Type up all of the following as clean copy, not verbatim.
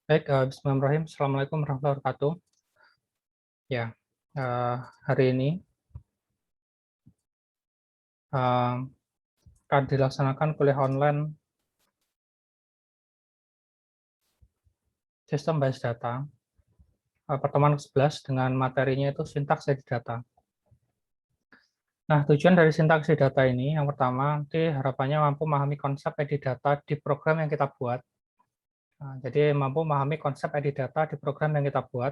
Baik, bismillahirrahmanirrahim. Assalamualaikum warahmatullahi wabarakatuh. Ya, hari ini akan dilaksanakan kuliah online sistem basis data, pertemuan ke-11 dengan materinya itu sintaks edit data. Nah, tujuan dari sintaks edit data ini, yang pertama, nanti harapannya mampu memahami konsep edit data di program yang kita buat. Nah, jadi mampu memahami konsep edit data di program yang kita buat.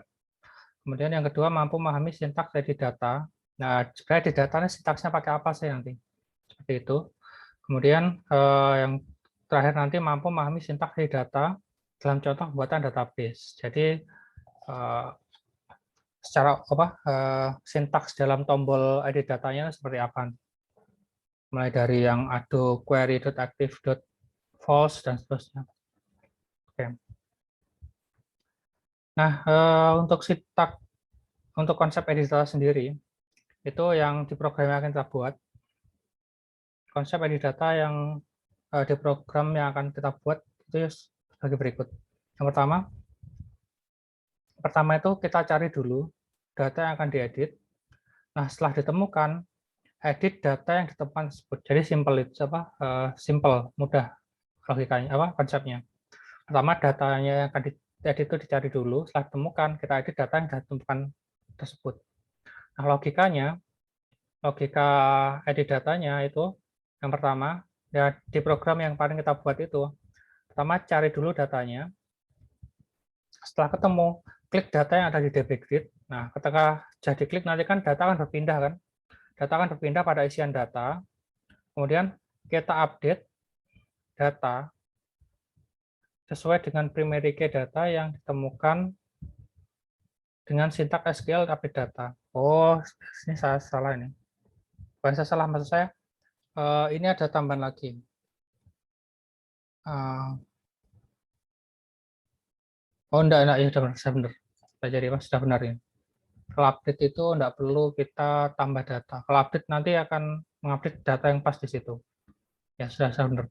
Kemudian yang kedua, mampu memahami sintaks edit data. Nah, sebenarnya edit data ini sintaksnya pakai apa sih nanti? Seperti itu. Kemudian yang terakhir nanti mampu memahami sintaks dari data dalam contoh pembuatan database. Jadi secara sintaks dalam tombol edit datanya seperti apa? Mulai dari yang ado query.active.false dan seterusnya. Oke. Nah, untuk konsep edit data sendiri itu yang di program yang akan kita buat. Konsep edit data yang di program yang akan kita buat itu sebagai berikut. Yang pertama itu kita cari dulu data yang akan diedit. Nah, setelah ditemukan, edit data yang ditemukan tersebut. Jadi simple, mudah logikanya, konsepnya. Pertama, datanya yang akan diedit itu dicari dulu, setelah ditemukan, kita edit data yang ditemukan tersebut. Nah, logika edit datanya itu, yang pertama, ya di program yang paling kita buat itu, pertama cari dulu datanya, setelah ketemu, klik data yang ada di DB Grid. Nah, ketika jadi klik nanti kan data akan berpindah kan. Data akan berpindah pada isian data. Kemudian kita update data sesuai dengan primary key data yang ditemukan dengan sintaks SQL update data. Oh, ini saya salah ini. Bukan saya salah, maksud saya ini ada tambahan lagi. Oh, enggak, ya sudah benar. Saya jadi sudah benar ya. Kalau update itu enggak perlu kita tambah data. Kalau update nanti akan mengupdate data yang pas di situ. Ya, sudah benar.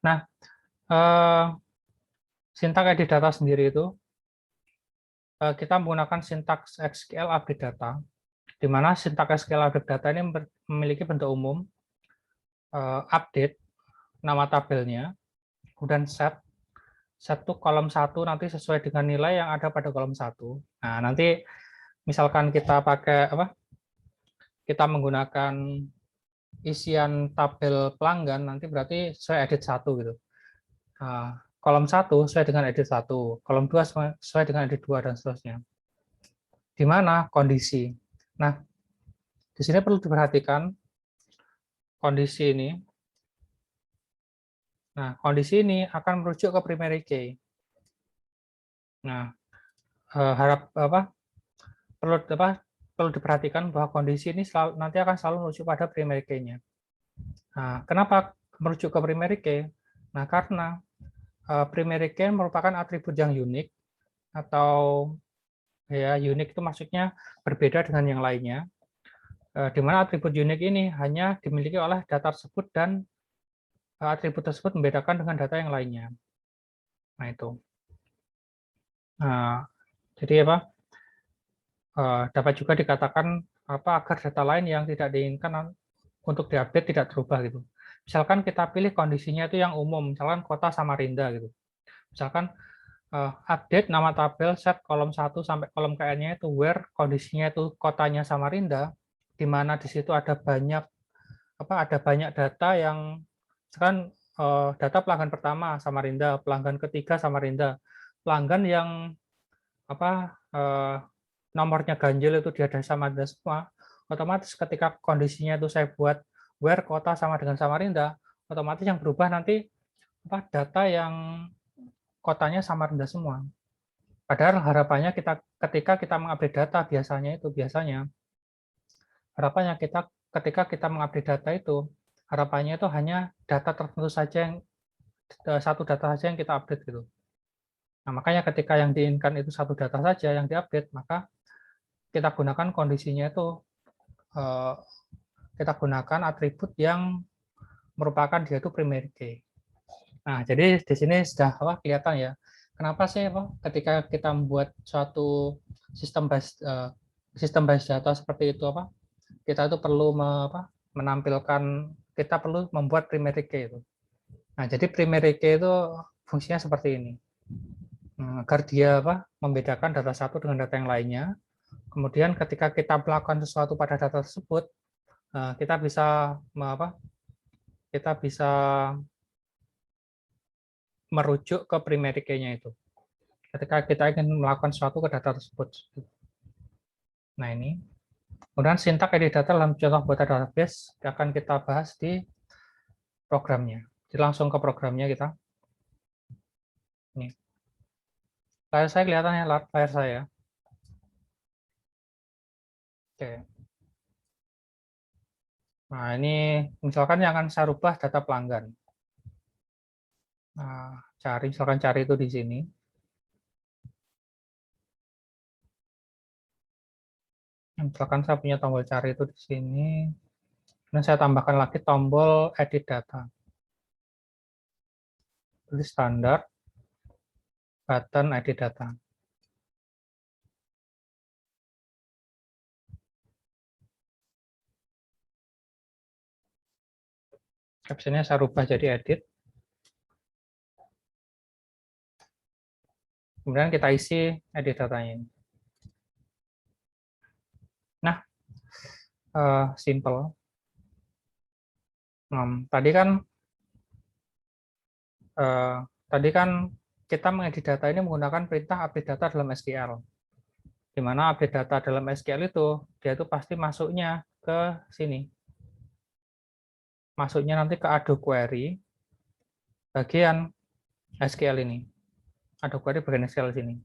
Nah, sintaks edit data sendiri itu kita menggunakan sintaks SQL update data, di mana sintaks SQL update data ini memiliki bentuk umum, update, nama tabelnya, kemudian set itu kolom 1 nanti sesuai dengan nilai yang ada pada kolom 1. Nah, nanti misalkan kita pakai kita menggunakan isian tabel pelanggan, nanti berarti sesuai edit 1 gitu. Kolom 1 sesuai dengan edit 1, kolom 2 sesuai dengan edit 2, dan seterusnya. Di mana kondisi? Nah, di sini perlu diperhatikan kondisi ini. Nah, kondisi ini akan merujuk ke primary key. Nah, perlu diperhatikan bahwa kondisi ini nanti akan selalu merujuk pada primary key-nya. Nah, kenapa merujuk ke primary key? Nah, karena primary key merupakan atribut yang unik, atau ya unik itu maksudnya berbeda dengan yang lainnya, di mana atribut unik ini hanya dimiliki oleh data tersebut dan atribut tersebut membedakan dengan data yang lainnya. Nah, itu. Nah, jadi dapat juga dikatakan agar data lain yang tidak diinginkan untuk diupdate tidak terubah gitu. Misalkan kita pilih kondisinya itu yang umum, misalkan kota Samarinda gitu. Misalkan update nama tabel set kolom 1 sampai kolom KN-nya itu where kondisinya itu kotanya Samarinda, di mana di situ ada banyak data yang misalkan data pelanggan pertama Samarinda, pelanggan ketiga Samarinda, pelanggan yang nomornya ganjil itu dia ada Samarinda semua, otomatis ketika kondisinya itu saya buat where kota sama dengan Samarinda, otomatis yang berubah nanti data yang kotanya Samarinda semua. Padahal harapannya ketika kita mengupdate data biasanya harapannya ketika kita mengupdate data itu harapannya itu hanya data tertentu saja, satu data saja yang kita update gitu. Nah, makanya ketika yang diinginkan itu satu data saja yang diupdate, maka kita gunakan kondisinya itu kita gunakan atribut yang merupakan dia itu primary key. Nah, jadi di sini sudah kelihatan ya, kenapa sih ketika kita membuat suatu sistem base data seperti itu kita itu perlu menampilkan, kita perlu membuat primary key itu. Nah, jadi primary key itu fungsinya seperti ini. Agar dia membedakan data satu dengan data yang lainnya. Kemudian ketika kita melakukan sesuatu pada data tersebut, kita bisa kita bisa merujuk ke primary key-nya itu. Ketika kita ingin melakukan sesuatu ke data tersebut. Nah, ini. Kemudian sintak edit data dalam contoh buat database akan kita bahas di programnya. Jadi langsung ke programnya kita. Ini. Layar saya kelihatan ya, layar saya. Oke. Nah, ini misalkan yang akan saya rubah data pelanggan. Nah, misalkan cari itu di sini. Misalkan saya punya tombol cari itu di sini. Dan saya tambahkan lagi tombol edit data. Ini standar button edit data. Captionnya saya rubah jadi edit. Kemudian kita isi edit datanya. Nah, simple. Tadi kan kita mengedit data ini menggunakan perintah update data dalam SQL. Di mana update data dalam SQL itu, dia itu pasti masuknya ke sini. Masuknya nanti ke Adobe Query, bagian SQL ini. Adobe Query bagian SQL sini.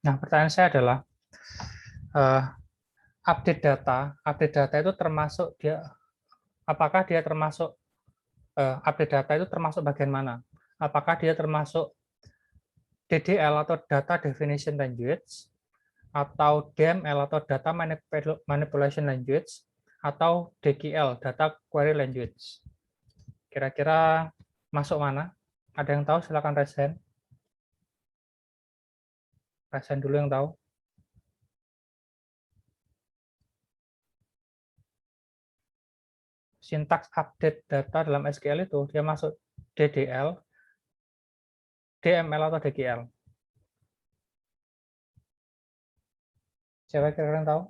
Nah, pertanyaan saya adalah, update data itu termasuk apakah dia termasuk update data itu termasuk bagian mana? Apakah dia termasuk DDL atau Data Definition Language, atau DML atau Data Manipulation Language, atau DQL, Data Query Language? Kira-kira masuk mana? Ada yang tahu? Silakan raise hand. Raise hand dulu yang tahu. Sintaks update data dalam SQL itu dia masuk DDL, DML atau DQL. Siapa kira-kira yang tahu?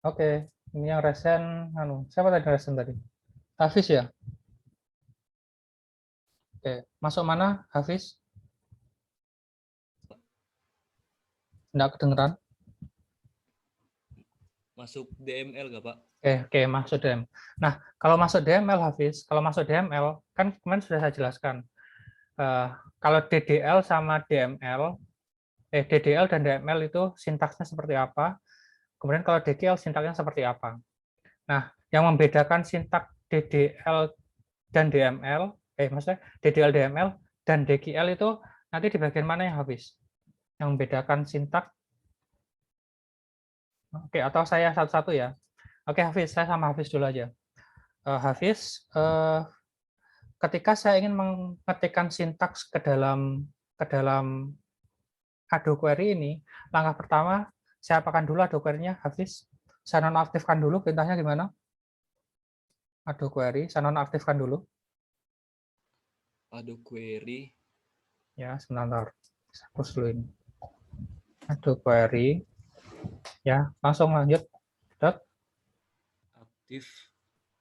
Oke, ini yang resen, siapa tadi resen tadi? Hafiz ya? Oke, masuk mana Hafiz? Enggak kedengeran? Masuk DML nggak, Pak? Oke, masuk DML. Nah, kalau masuk DML Hafiz, kalau masuk DML, kan kemarin sudah saya jelaskan. Kalau DDL sama DML, DDL dan DML itu sintaksnya seperti apa, kemudian kalau DQL sintaksnya seperti apa. Nah, yang membedakan sintak DDL dan DML, maksudnya DDL, DML, dan DQL itu nanti di bagian mana yang Hafiz? Yang membedakan sintak. Oke, atau saya satu-satu ya. Oke, Hafiz, saya sama Hafiz dulu aja. Hafiz, ketika saya ingin mengetikkan sintaks ke dalam Adobe Query ini, langkah pertama saya apakan dulu Adobe Query-nya, Hafiz. Saya nonaktifkan dulu, perintahnya gimana? Adobe Query, saya nonaktifkan dulu. Adobe Query. Ya, sebentar. Saya hapus dulu ini. Adobe Query. Ya, langsung lanjut. Aktif.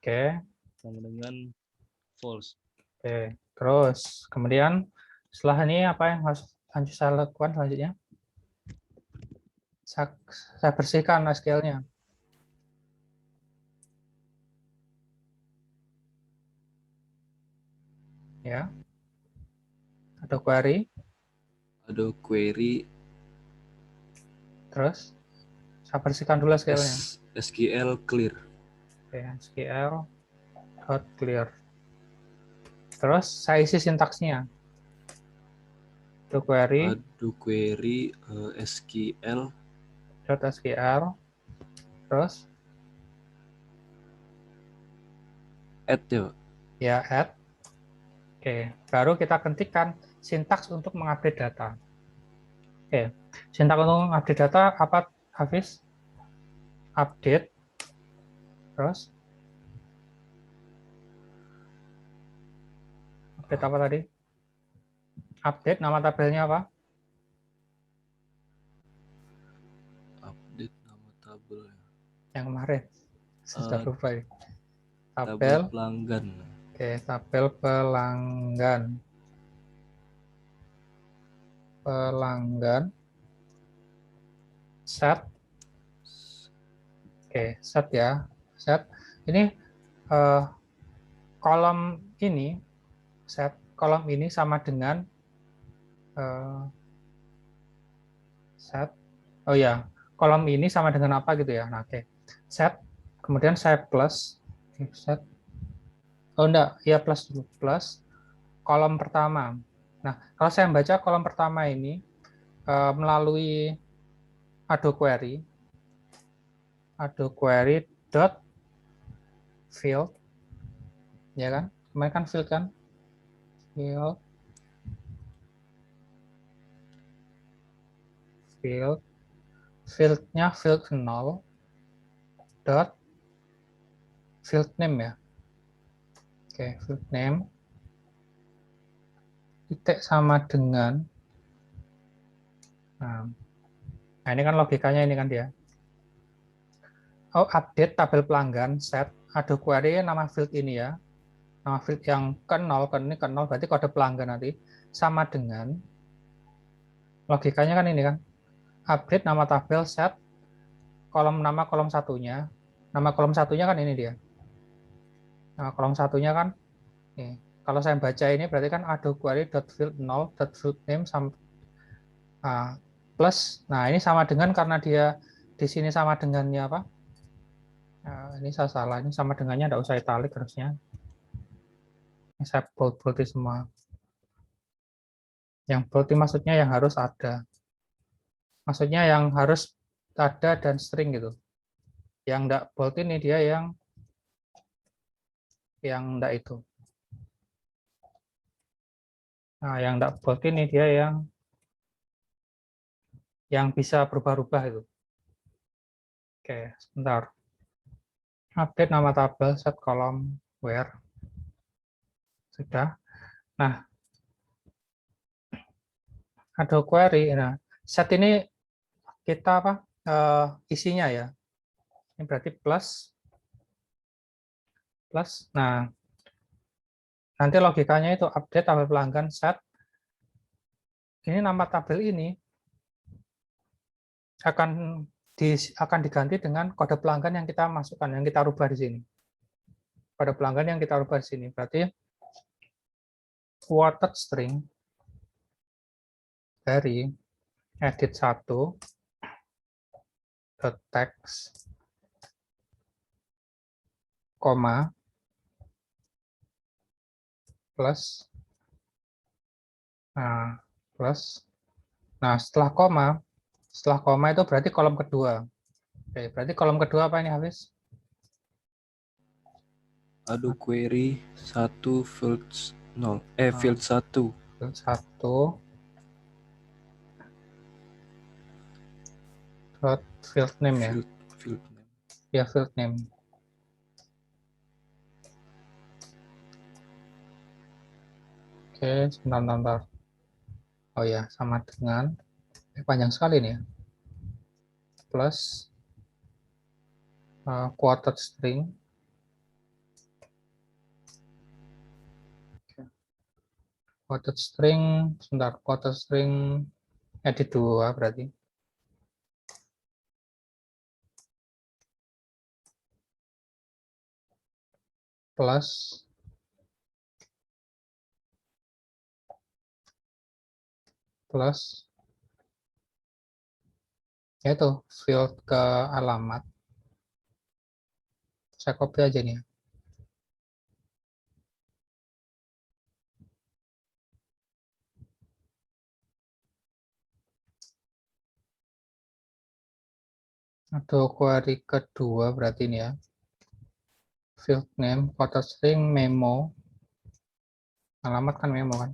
Oke. Sama dengan false. Oke. Terus, kemudian setelah ini apa yang harus saya lakukan selanjutnya? Saya bersihkan SQL-nya. Ya. Adobe Query. Adobe Query. Terus, saya bersihkan dulu SQL-nya. SQL clear. Oke, SQL.clear. Terus, saya isi sintaksnya. Adobe Query. Adobe Query SQL. .SQL. Terus, add ya, Pak? Ya, add. Oke, baru kita ketikkan sintaks untuk mengupdate data. Oke, sintaks untuk mengupdate data apa, Hafiz? Update, terus update apa tadi? Update, nama tabelnya apa? Update nama tabel. Yang kemarin. Sudah lupa ya. Tabel Tabel, pelanggan. oke, tabel pelanggan. Pelanggan. Set. Oke, set ya. Set. Ini kolom ini, set kolom ini sama dengan set. Oh ya, kolom ini sama dengan apa gitu ya. Nah, oke. Set, kemudian saya plus. Set. Oh enggak, ya plus dulu. Plus kolom pertama. Nah, kalau saya baca kolom pertama ini melalui Ado Query dot field, ya kan? Kemarin kan field kan? Field, fieldnya field 0 dot field name ya. Oke, field name titik sama dengan, nah ini kan logikanya ini kan dia. Oh, update tabel pelanggan set Ado Query nama field ini ya. Nama field yang ke 0, ini ke 0 berarti kode pelanggan nanti sama dengan logikanya kan ini kan. Update nama tabel set kolom nama kolom satunya. Nama kolom satunya kan ini dia. Nah, kolom satunya kan nih. Kalau saya baca ini berarti kan Ado Query .field 0 .field name sama plus. Nah, ini sama dengan karena dia di sini sama dengannya apa? Nah, ini saya salah. Ini sama dengannya enggak usah italic harusnya. Ini saya bold semua. Yang bold maksudnya yang harus ada. Maksudnya yang harus ada dan string gitu. Yang enggak bold ini dia yang enggak itu. Nah, yang enggak bold ini dia yang bisa berubah-ubah itu. Oke, sebentar. Update nama tabel set kolom where. Sudah. Nah, ada query. Nah, set ini kita apa? Isinya ya. Ini berarti plus. Nah, nanti logikanya itu update tabel pelanggan set. Ini nama tabel ini akan diganti dengan kode pelanggan yang kita masukkan, yang kita rubah di sini. Kode pelanggan yang kita rubah di sini. Berarti quoted string dari edit 1 text koma plus nah setelah koma itu berarti kolom kedua. Oke, berarti kolom kedua apa ini Hafiz? Ado Query 1 field 0 field 1 field 1 field name ya. Field name. Ya, field name. Oke, sebentar. Oh ya, sama dengan panjang sekali nih ya. Plus quoted string. Quoted string, sebentar. Quoted string edit 2 berarti. Plus yaitu field ke alamat. Saya copy aja nih ya. Atau query kedua berarti ini ya. Field name, quoted string, memo, Alamat kan memo kan.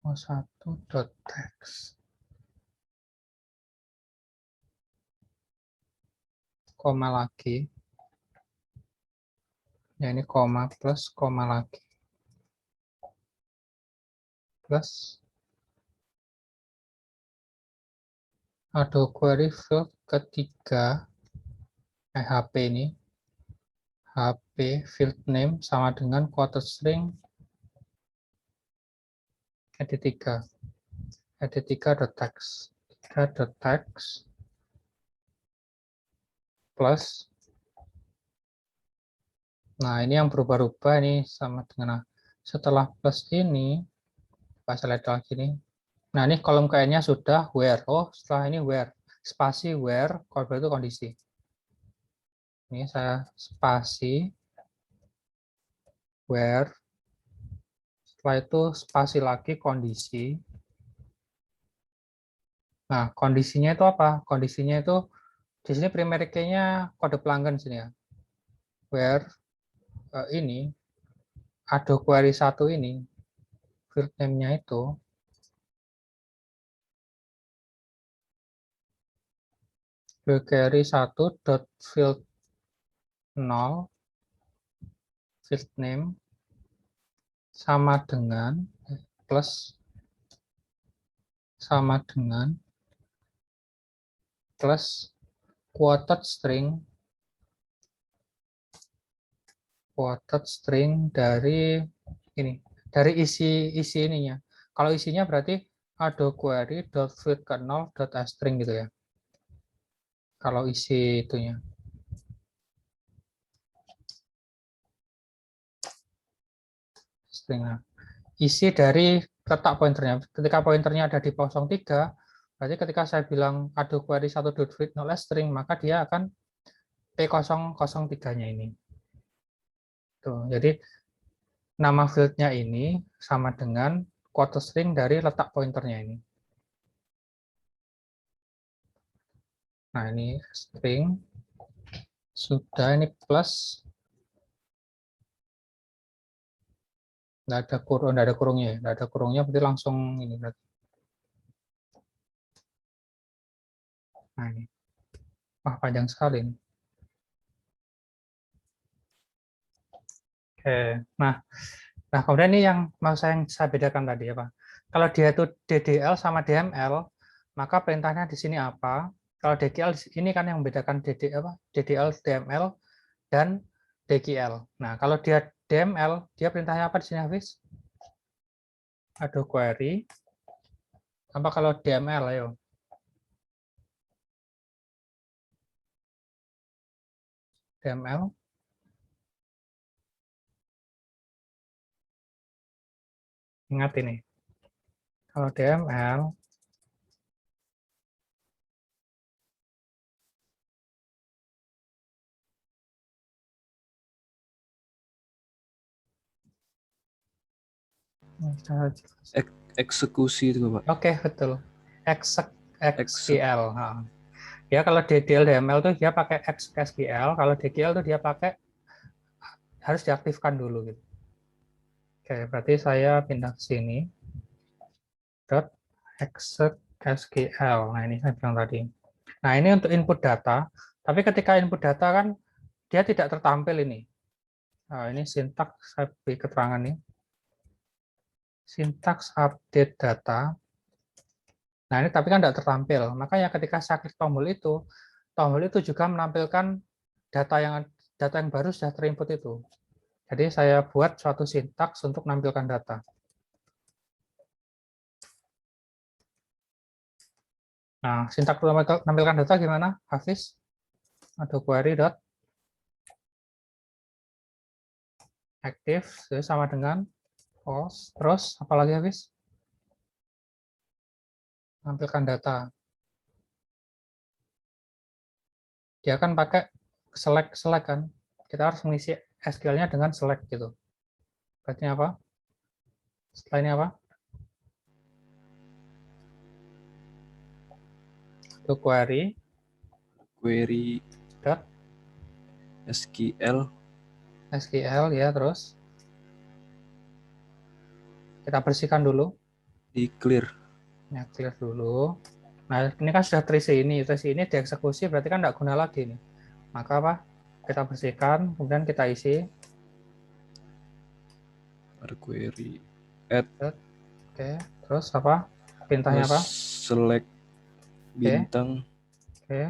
O1.text. Koma lagi. Ya ini koma plus koma lagi. Plus ada query field ketiga. HP ini. HP field name sama dengan quoted string ed3. ed3.text. 3.text plus. Nah, ini yang berubah-ubah ini sama dengan setelah plus ini, pas lihat lagi nih. Nah, ini kolom kayaknya sudah where. Oh, setelah ini where. Spasi where, kalau itu kondisi. Ini saya spasi where. Setelah itu spasi lagi kondisi. Nah, kondisinya itu apa? Kondisinya itu di sini primary key-nya kode pelanggan sini ya. Where ini ada query satu ini field name-nya itu query 1.field 0 field name sama dengan plus sama dengan plus quoted string dari ini, dari isi ininya. Kalau isinya berarti ada query dot field ke 0 dot string gitu ya. Kalau isi itunya. String. Isi dari letak pointernya. Ketika pointernya ada di 03, berarti ketika saya bilang ada query 1.field 0 string, maka dia akan P003-nya ini. Tuh, jadi nama fieldnya ini sama dengan quote string dari letak pointernya ini. Nah, ini string sudah, ini plus, nggak ada kurungnya ya, nggak ada kurungnya berarti langsung ini berarti. Nah, ini wah panjang sekali ini. Oke, nah kemudian ini yang mau saya bedakan tadi apa? Kalau dia itu DDL sama DML, maka perintahnya di sini apa? Kalau DGL ini kan yang membedakan DDL, DML dan DGL. Nah, kalau dia DML, dia perintahnya apa di sini, Hafiz? Ada query. Apa kalau DML, ayo? DML. Ingat ini. Kalau DML, Eksekusi itu Pak. oke, betul. XSQL. Nah, ya kalau DDL DML tuh dia pakai XSQL, kalau DGL tuh dia pakai harus diaktifkan dulu gitu. Oke, berarti saya pindah ke sini. .exec.sql. Nah, ini saya bilang tadi. Nah, ini untuk input data, tapi ketika input data kan dia tidak tertampil ini. Nah, ini sintaks saya beri keterangan nih. Sintaks update data. Nah, ini tapi kan tidak tertampil. Makanya ketika saya klik tombol itu juga menampilkan data yang baru sudah terinput itu. Jadi saya buat suatu sintaks untuk menampilkan data. Nah, sintaks menampilkan data gimana, Hafiz? Ada query dot active sama dengan post. Terus apalagi, Hafiz? Menampilkan data. Dia kan pakai select kan. Kita harus mengisi SQL-nya dengan select gitu. Berarti apa? Setelah ini apa? Itu query Query dot SQL SQL ya, terus kita bersihkan dulu. Di clear. Ya, clear dulu. Nah, ini kan sudah terisi ini dieksekusi berarti kan tidak guna lagi nih. Maka apa? Kita bersihkan, kemudian kita isi. Ada query add. Oke, terus apa? Perintahnya apa? Select Oke, bintang oke,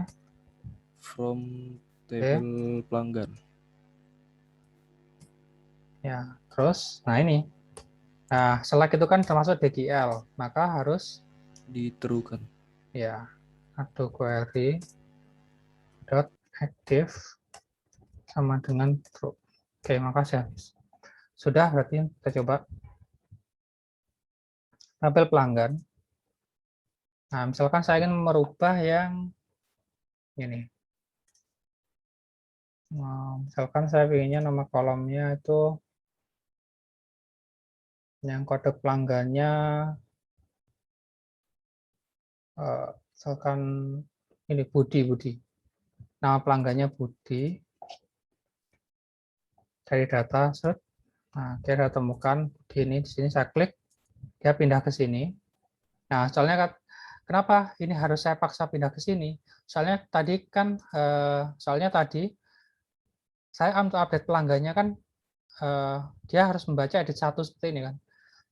from oke. table pelanggan. Ya, terus, nah ini. Nah, select itu kan termasuk DGL, maka harus Diterukan. ya add query dot active sama dengan true. Oke, makasih. Sudah, berarti kita coba tabel pelanggan. Nah, misalkan saya ingin merubah yang ini. Nah, misalkan saya inginnya nama kolomnya itu yang kode pelanggannya misalkan ini Budi. Nama pelanggannya Budi. Dari data search. Nah, kita temukan Budi ini di sini saya klik, dia pindah ke sini. Nah, soalnya kenapa ini harus saya paksa pindah ke sini? Soalnya tadi saya untuk update pelanggannya kan dia harus membaca edit 1 seperti ini kan.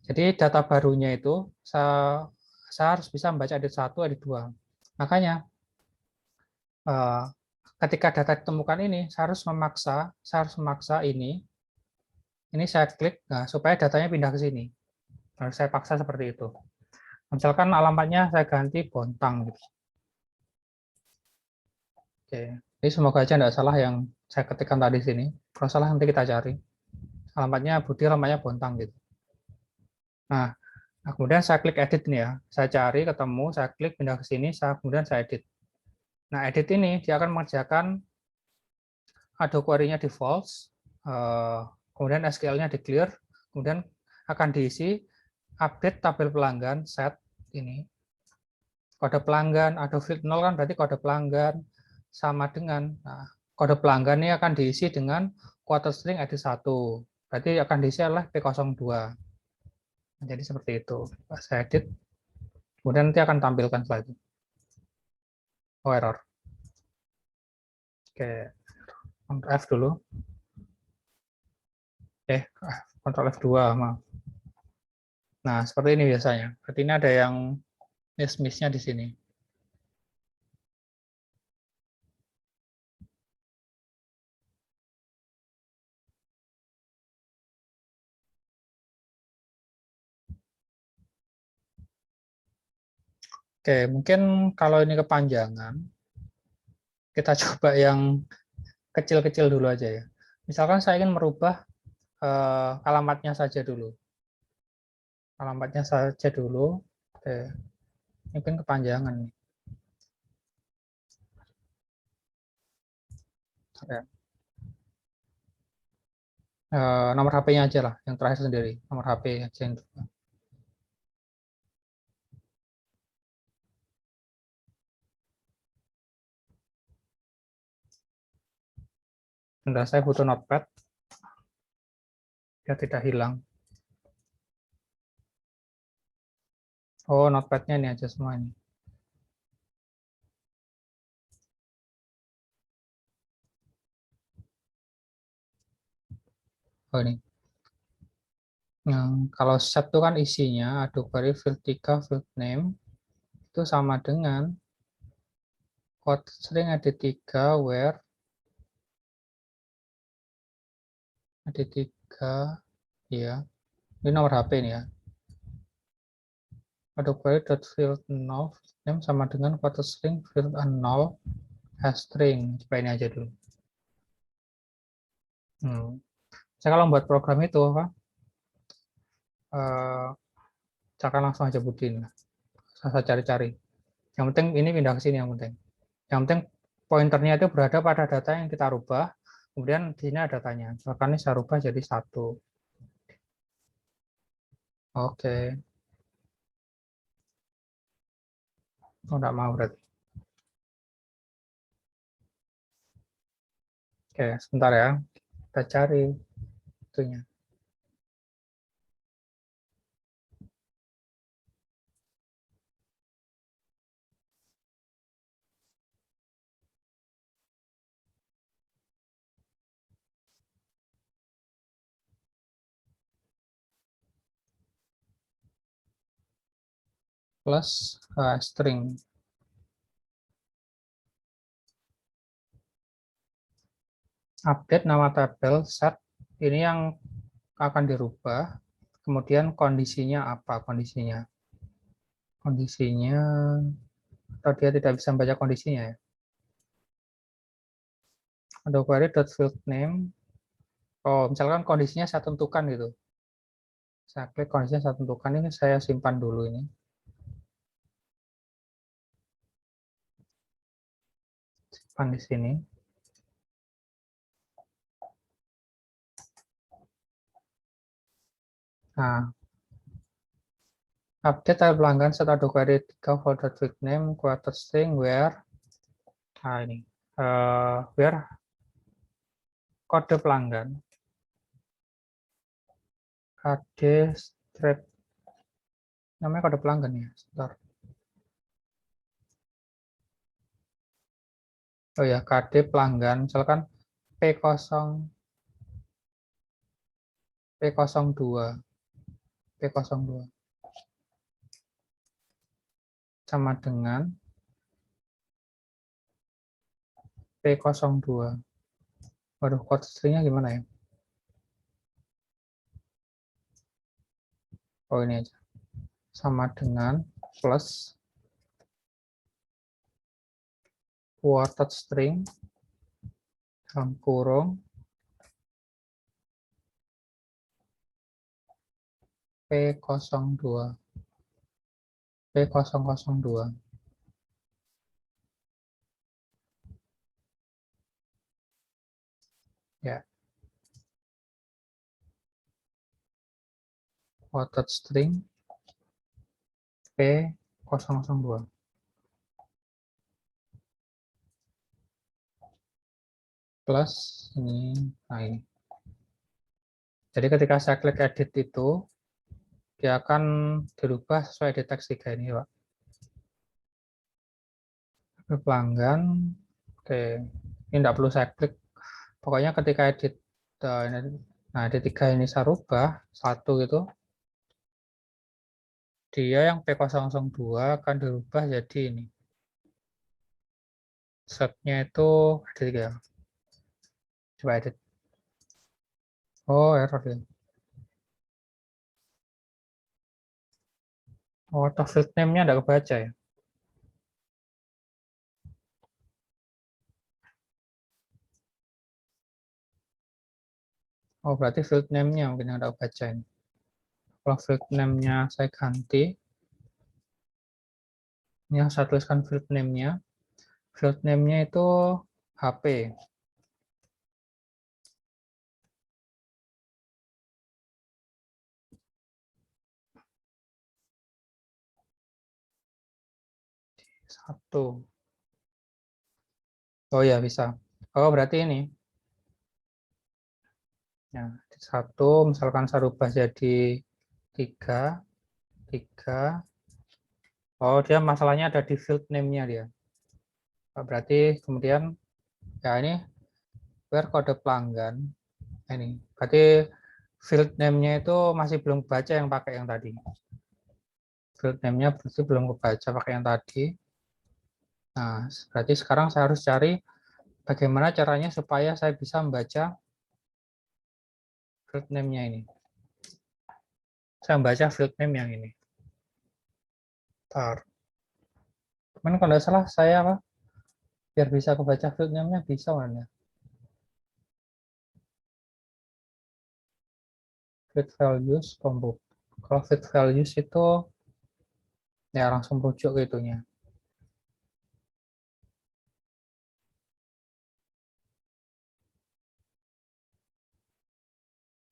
Jadi data barunya itu saya harus bisa membaca edit 1, edit 2. Makanya ketika data ditemukan ini saya harus memaksa ini saya klik supaya datanya pindah ke sini. Harus saya paksa seperti itu. Misalkan alamatnya saya ganti Bontang gitu. Oke, ini semoga aja tidak salah yang saya ketikkan tadi sini. Kalau salah nanti kita cari. Alamatnya Budi, alamatnya Bontang gitu. Nah, kemudian saya klik edit nih ya. Saya cari, ketemu, saya klik pindah ke sini, kemudian saya edit. Nah, edit ini dia akan mengerjakan ada query-nya di false, kemudian SQL-nya di clear, kemudian akan diisi update tabel pelanggan set ini. Kode pelanggan, ada field 0 kan berarti kode pelanggan sama dengan kode pelanggan ini akan diisi dengan quarter string edit 1. Berarti akan diisi oleh P02. Jadi seperti itu. Saya edit, kemudian nanti akan tampilkan slide. Oh, error. Oke, Ctrl F dulu. Ctrl F2, maaf. Nah, seperti ini biasanya. Berarti ini ada yang miss-nya di sini. Oke, mungkin kalau ini kepanjangan, kita coba yang kecil-kecil dulu aja ya. Misalkan saya ingin merubah alamatnya saja dulu. Alamatnya saja dulu. Oke, ini mungkin kepanjangan nih. Oke. Nomor HP-nya aja lah, yang terakhir sendiri. Nomor HP aja yang dulu. Bentar, saya butuh notepad. Biar tidak hilang. Oh, notepad-nya ini aja semua ini. Oh, ini. Yang kalau set itu kan isinya ada query field 3 field name itu sama dengan quote string ada 3 where ada 3 ya. Ini nomor HP nih ya. Ada query dot field null name sama dengan quote string field null hash string. Coba ini aja dulu. Saya kalau membuat program itu apa? Saya akan langsung aja butin. Saya cari-cari. Yang penting ini pindah ke sini yang penting. Yang penting pointernya itu berada pada data yang kita rubah. Kemudian di sini ada datanya. Misalkan ini saya rubah jadi 1. Oke. Oh, enggak mau berarti. Oke, sebentar ya. Kita cari itunya. Plus string. Update nama tabel set. Ini yang akan dirubah. Kemudian kondisinya apa? Kondisinya atau dia tidak bisa membaca kondisinya ya. Ada query.field name. Oh, misalkan kondisinya saya tentukan gitu. Saya klik kondisinya saya tentukan, ini saya simpan dulu ini. Simpan di sini. Nah, update tabel pelanggan set ada query 3 folder name quarter string where. Nah, ini where kode pelanggan KD strip, namanya kode pelanggan ya. Sebentar. Oh ya, KD pelanggan misalkan P0 P02 P02 sama dengan P02. Waduh, kode stringnya gimana ya? Oh, ini aja. Sama dengan plus quoted string dalam kurung P02 P002. Ya, quoted string P002. Plus ini, nah ini. Jadi ketika saya klik edit itu, dia akan dirubah sesuai di teks 3 ini, Pak. Pelanggan, oke. Ini tidak perlu saya klik. Pokoknya ketika edit, nah di 3 ini saya rubah, satu itu, dia yang P002 akan dirubah jadi ini. Setnya itu ada 3. Coba edit. Oh, error ya. Oh, atau field name-nya tidak kebaca ya. Oh, berarti field name-nya mungkin yang tidak kebaca ini. Kalau field name-nya saya ganti, ini saya tuliskan field name-nya. Field name-nya itu HP. Satu. Oh ya, bisa. Oh, berarti ini. Ya, satu, misalkan saya rubah jadi 3. 3. Oh, dia masalahnya ada di field name-nya dia. Berarti kemudian, ya ini, where kode pelanggan. Ini, berarti field name-nya itu masih belum baca yang pakai yang tadi. Field name-nya berarti belum kebaca pakai yang tadi. Nah, berarti sekarang saya harus cari bagaimana caranya supaya saya bisa membaca field name-nya ini. Saya membaca field name yang ini. Bentar. Cuman kalau nggak salah saya apa? Biar bisa kebaca field name-nya bisa mana? Field values combo. Kalau field values itu ya langsung rujuk ke itunya.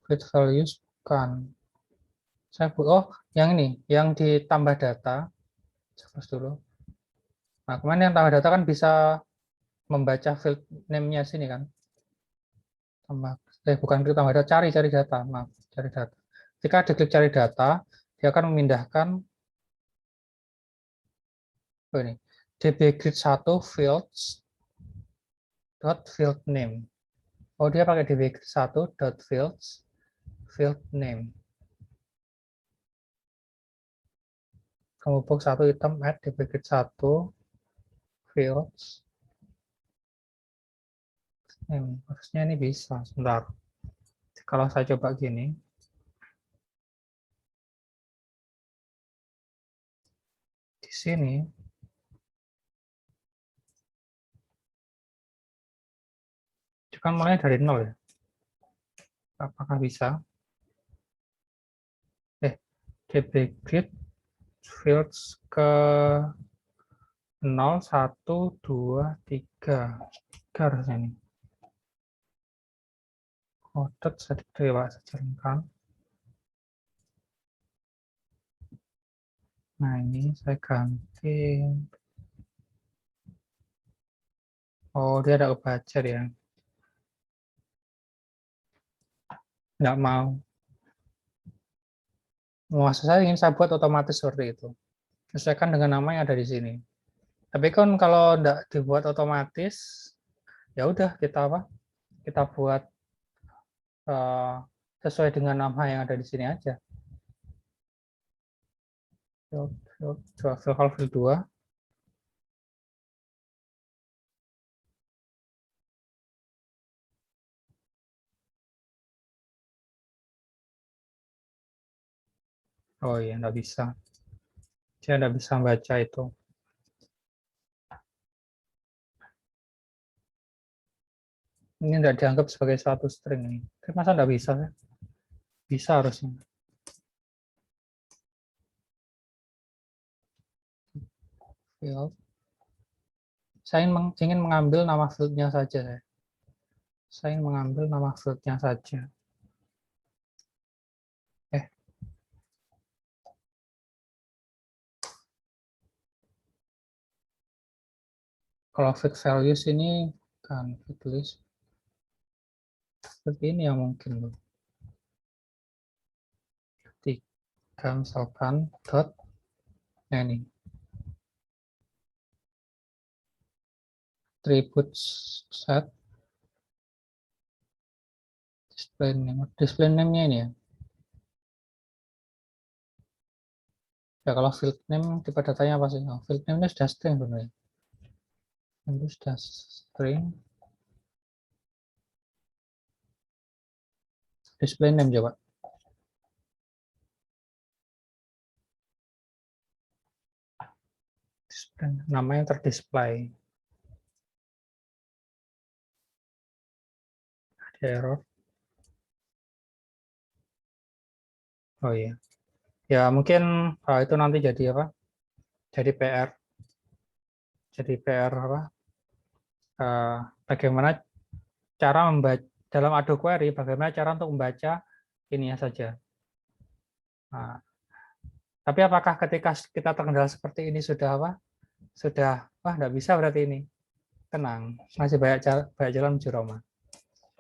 Field values bukan. Saya oh yang ini, yang ditambah data. Saya dulu. Nah, kemarin yang tambah data kan bisa membaca field name-nya sini kan. Tambah bukan klik tambah data, cari data, maaf, cari data. Jika diklik cari data, dia akan memindahkan ini dbgrid1 fields dot field name. Oh, dia pakai dbgrid1 dot fields field name. Kamu box satu item add dbgrid1 fields name. Harusnya ini bisa. Sebentar. Kalau saya coba gini, di sini kan mulai dari 0 ya. Apakah bisa? dbgrid fields ke 0, 1, 2, 3. 3 harusnya ini. Coded saya jalankan. Nah, ini saya ganti. Oh, dia ada kebaca ya. Nggak mau. Maksud saya ingin saya buat otomatis seperti itu. Sesuaikan dengan nama yang ada di sini. Tapi kan kalau nggak dibuat otomatis, ya udah kita apa? Kita buat sesuai dengan nama yang ada di sini aja. Field 2. Oh iya, nggak bisa. Saya nggak bisa baca itu. Ini nggak dianggap sebagai suatu string ini. Masa nggak bisa? Bisa harusnya. Field. Saya ingin mengambil nama fieldnya saja. Saya ingin mengambil nama fieldnya saja. Kalau fixed values ini kan fit list seperti ini ya mungkin loh. Ketika misalkan dot ini attribute set display name-nya ini ya. Ya kalau field name tipe datanya apa sih? Oh, field name ini sudah string sebenarnya. Itu sudah string. Display name coba. Nama yang terdisplay. Ada error. Oh iya. Ya mungkin itu nanti jadi apa? Jadi PR. Jadi PR apa? Bagaimana cara membaca dalam Ado Query, bagaimana cara untuk membaca ininya saja. Nah, tapi apakah ketika kita terkendala seperti ini sudah apa? Sudah, wah nggak bisa berarti ini. Tenang, masih banyak jalan menuju Roma.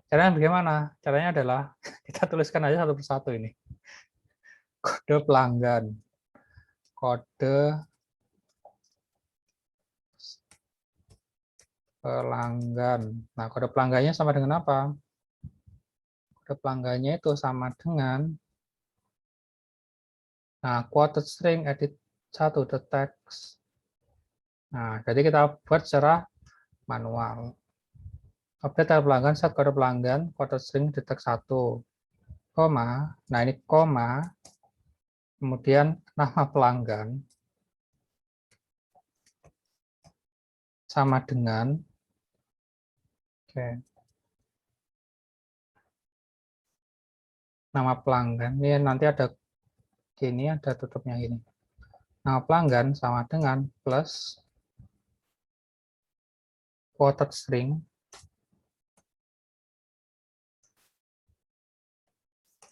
Caranya bagaimana? Caranya adalah kita tuliskan aja satu persatu ini. Kode pelanggan. Kode pelanggan. Nah, kode pelanggannya sama dengan apa? Kode pelanggannya itu sama dengan quoted string edit 1 the text. Nah, jadi kita buat secara manual. Update tab pelanggan, set kode pelanggan, quoted string the text 1, koma. Nah, ini koma. Kemudian nama pelanggan sama dengan nama pelanggan. Ini nanti ada gini, ada tutupnya ini. Nama pelanggan sama dengan plus quoted string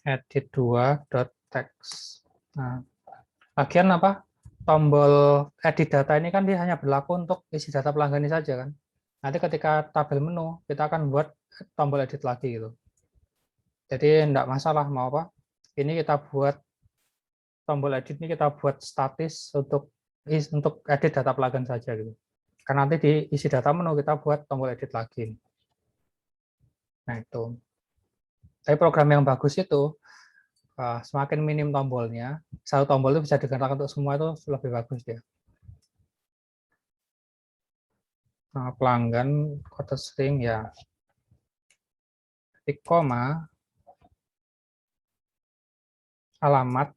edit 2.text. Nah, bagian apa? Tombol edit data ini kan dia hanya berlaku untuk isi data pelanggan ini saja kan. Nanti ketika tabel menu kita akan buat tombol edit lagi gitu. Jadi enggak masalah mau apa. Ini kita buat tombol edit ini kita buat statis untuk edit data pelanggan saja gitu. Karena nanti di isi data menu kita buat tombol edit lagi. Nah itu. Tapi program yang bagus itu semakin minim tombolnya, satu tombol itu bisa digerakkan untuk semua itu lebih bagus dia. Nah, pelanggan kode string ya ketik koma alamat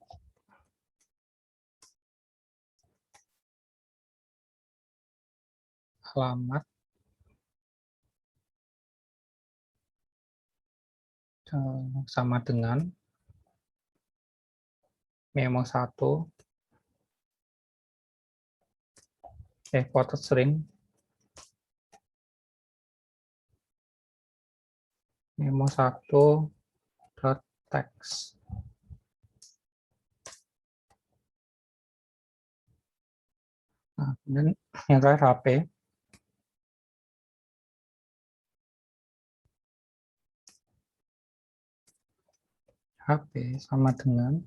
sama dengan memo 1 kode string memo 1 dot text. Nah, kemudian yang terakhir HP. HP sama dengan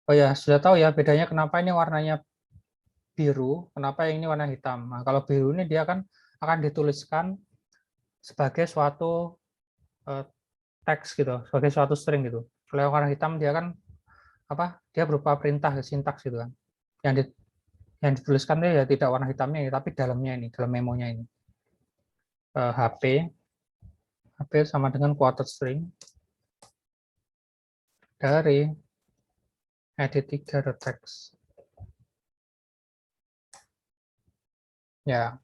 oh ya, sudah tahu ya bedanya kenapa ini warnanya biru, kenapa yang ini warna hitam. Nah, kalau biru ini dia akan dituliskan sebagai suatu teks gitu, sebagai suatu string gitu. Kalau warna hitam dia kan dia berupa perintah sintaks gitu kan. Yang dituliskan dia ya tidak warna hitamnya tapi dalamnya ini, dalam memonya ini. HP sama dengan quoted string dari edit3.text. Ya.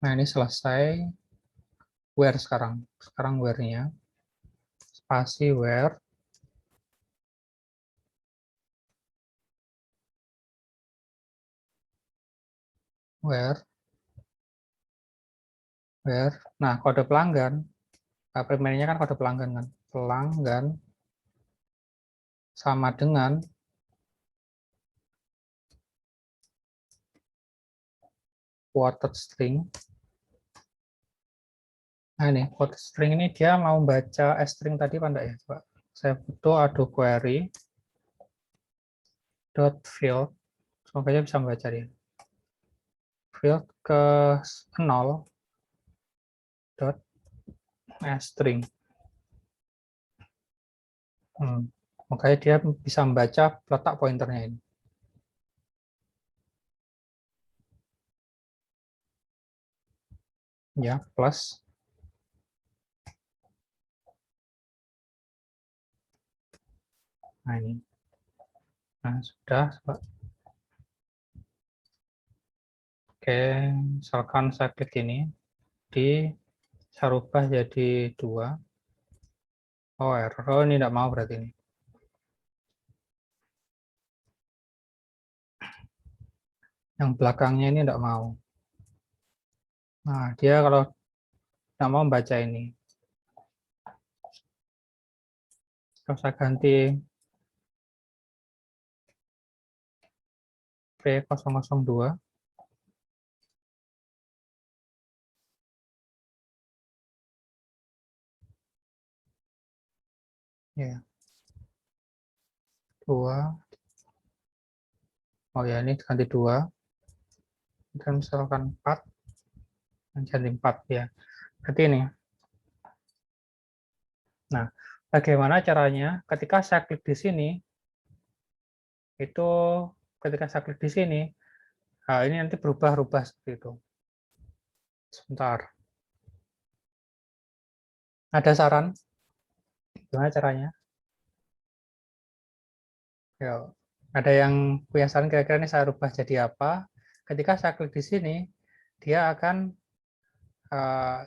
Nah, ini selesai where sekarang. Sekarang where-nya spasi where nah kode pelanggan primernya kan kode pelanggan kan. Pelanggan sama dengan quoted string. Nah, ini quoted string ini dia mau baca string tadi apa enggak ya? Coba. Saya butuh ado query dot field. Semoga aja bisa membaca dia. Field ke 0 dot string. Makanya dia bisa membaca letak pointernya ini. Ya, plus. Nah, ini. Nah, sudah. Oke, misalkan saya klik ini, saya rubah jadi 2. Oh, error. Oh, ini tidak mau berarti ini. Yang belakangnya ini tidak mau. Nah, dia kalau tidak mau membaca ini. Kalau saya ganti P002, ya, 2. Oh ya, ini ganti 2. Dan misalkan 4, ganti 4 ya. Berarti ini. Nah, bagaimana caranya ketika saya klik di sini, itu ketika saya klik di sini, nah ini nanti berubah-ubah seperti itu. Sebentar. Ada saran? Gimana caranya? Ya, ada yang punya saran kira-kira ini saya rubah jadi apa? Ketika saya klik di sini, dia akan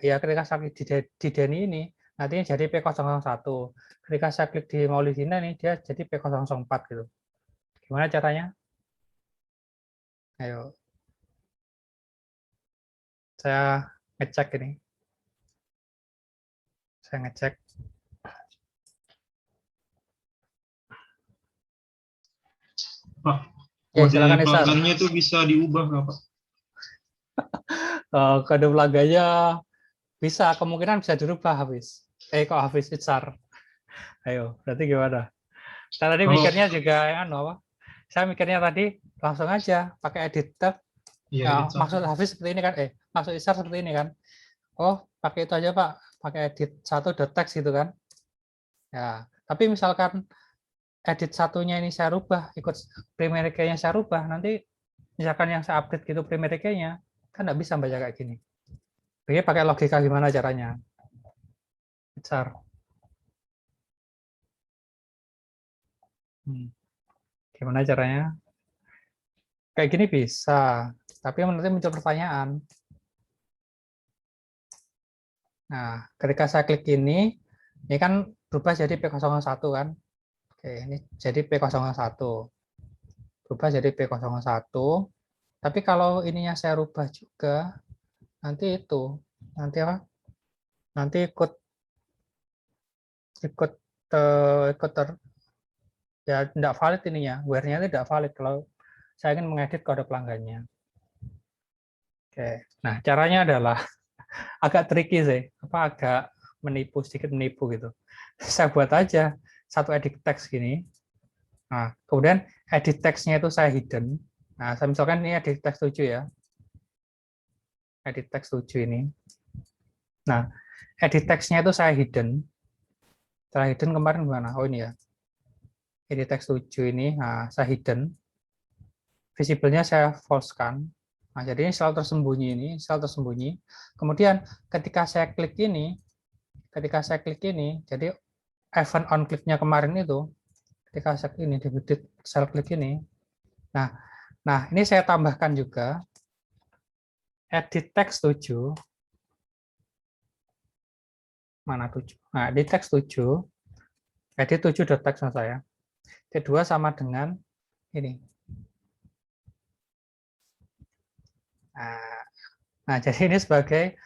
ya ketika saya klik di Denny ini, nantinya jadi P001. Ketika saya klik di Maulidina ini, dia jadi P004 gitu. Gimana caranya? Ayo, saya ngecek ini. Saya ngecek. Pak, Ya, kode silakan Isar. pelanggannya itu bisa diubah nggak, Pak? kode pelanggannya bisa, kemungkinan bisa dirubah Hafiz. Kok Hafiz Itzar. Ayo, berarti gimana? Saya tadi mikirnya juga apa? Saya mikirnya tadi langsung aja pakai edit tab. Iya, edit Maksud satu. Hafiz seperti ini kan? Maksud Itzar seperti ini kan? Oh, pakai itu aja Pak, pakai edit satu .text gitu kan? Ya, tapi misalkan edit satunya ini saya rubah, ikut primary key-nya saya rubah, nanti misalkan yang saya update gitu primary key-nya, kan nggak bisa baca kayak gini. Jadi pakai logika gimana caranya? Besar. Gimana caranya? Kayak gini bisa, tapi nanti muncul pertanyaan. Nah, ketika saya klik ini kan berubah jadi P01 kan? Oke, ini jadi P01. Berubah jadi P01. Tapi kalau ininya saya rubah juga, nanti itu, nanti apa? Nanti ikut ya tidak valid ininya, where-nya tidak valid kalau saya ingin mengedit kode pelanggannya. Oke, nah caranya adalah agak tricky sih, agak sedikit menipu gitu. Saya buat aja satu edit text gini. Nah, kemudian edit text-nya itu saya hidden. Nah, saya misalkan ini edit text 7 ya. Edit text 7 ini. Nah, edit text-nya itu saya hidden. Setelah hidden kemarin gimana? Oh ini ya. Edit text 7 ini, nah, saya hidden. Visible-nya saya false-kan. Nah, jadi ini sel tersembunyi. Kemudian ketika saya klik ini, jadi event on click-nya kemarin itu, ketika saya ini di sel klik ini, nah ini saya tambahkan juga edit text 7, mana 7? Nah, di text 7, edit 7.text saya. T2 sama dengan ini. Nah, jadi ini sebagai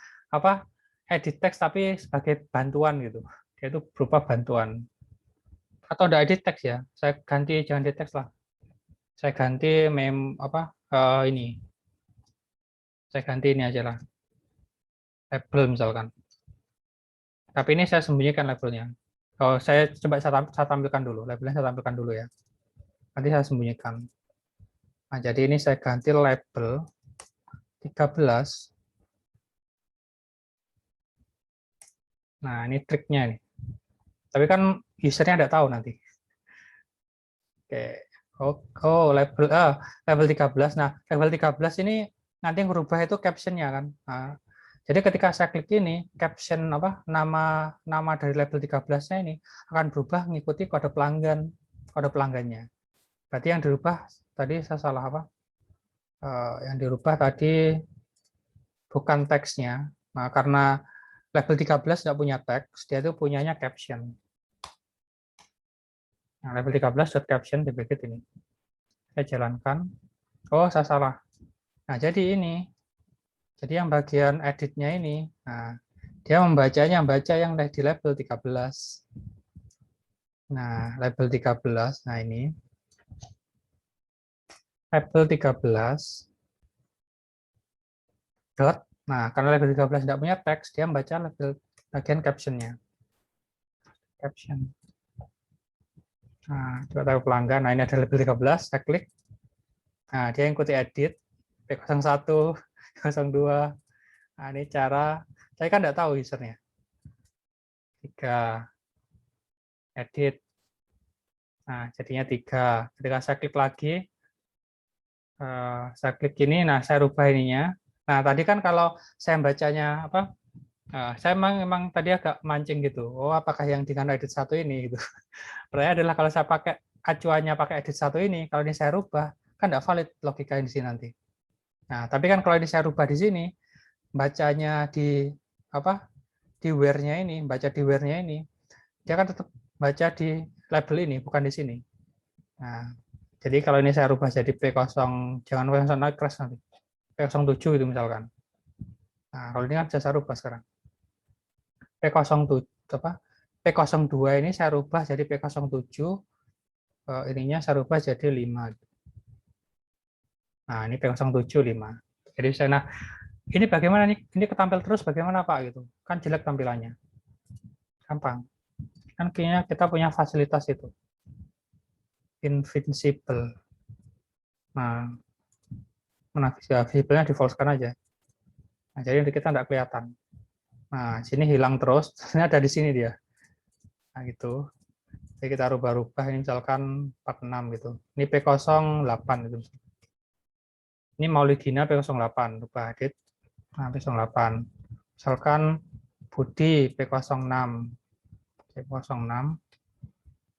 edit text tapi sebagai bantuan gitu. Dia itu berupa bantuan. Atau ada edit text ya. Saya ganti jangan edit text lah. Saya ganti ini. Saya ganti ini aja lah. Label misalkan. Tapi ini saya sembunyikan labelnya. Kalau saya coba saya tampilkan dulu. Labelnya saya tampilkan dulu ya. Nanti saya sembunyikan. Nah, jadi ini saya ganti label 13. Nah, ini triknya nih. Tapi kan usernya tidak tahu nanti. Oke. Label 13. Nah, label 13 ini nanti yang berubah itu caption-nya kan. Nah, jadi ketika saya klik ini, caption nama dari label 13-nya ini akan berubah mengikuti kode pelanggannya. Berarti yang dirubah tadi saya salah yang dirubah tadi bukan teksnya. Nah, karena label 13 tidak punya teks, dia itu punyanya caption. Nah, level 13.caption di bracket ini. Saya jalankan. Oh, saya salah. Nah, jadi ini. Jadi yang bagian editnya ini, nah, dia baca yang di label 13. Nah, label 13, nah ini. Label 13. Dot. Nah, karena label 13 tidak punya teks, dia membaca label bagian captionnya. Caption. Nah, coba tahu pelanggan. Nah, ini ada label 13, saya klik. Nah, dia ikuti edit. P01, 02. Nah, ini cara, saya kan tidak tahu usernya. 3, edit. Nah, jadinya 3. Ketika saya klik lagi, saya klik ini, nah saya rubah ininya. Nah, tadi kan kalau saya bacanya saya memang tadi agak mancing gitu. Oh, apakah yang dengan edit 1 ini gitu. Pertanyaan adalah kalau saya pakai acuannya pakai edit 1 ini, kalau ini saya rubah, kan tidak valid logika di sini nanti. Nah, tapi kan kalau ini saya rubah di sini, bacanya di di where-nya ini, baca di where-nya ini, dia kan tetap baca di label ini, bukan di sini. Nah, jadi kalau ini saya rubah jadi P0, jangan P0 crash nanti. P07 itu misalkan. Nah, kalau ini kan saya rubah sekarang. P02 ini saya rubah jadi P07, ininya saya rubah jadi 5. Nah, ini P07 5. Jadi Ini bagaimana nih? Ini ketampil terus bagaimana Pak gitu? Kan jelek tampilannya. Gampang. Kan kayaknya kita punya fasilitas itu. Invincible. Nah, mana visible-nya di-false-kan aja. Nah, jadi kita nggak kelihatan. Nah, sini hilang terus. Ini ada di sini dia. Nah, gitu. Jadi kita rubah-rubah. Ini misalkan 46 gitu. Ini P08 gitu. Ini Maulidina P08. Rubah edit. Nah, P08. Misalkan Budi P06. P06.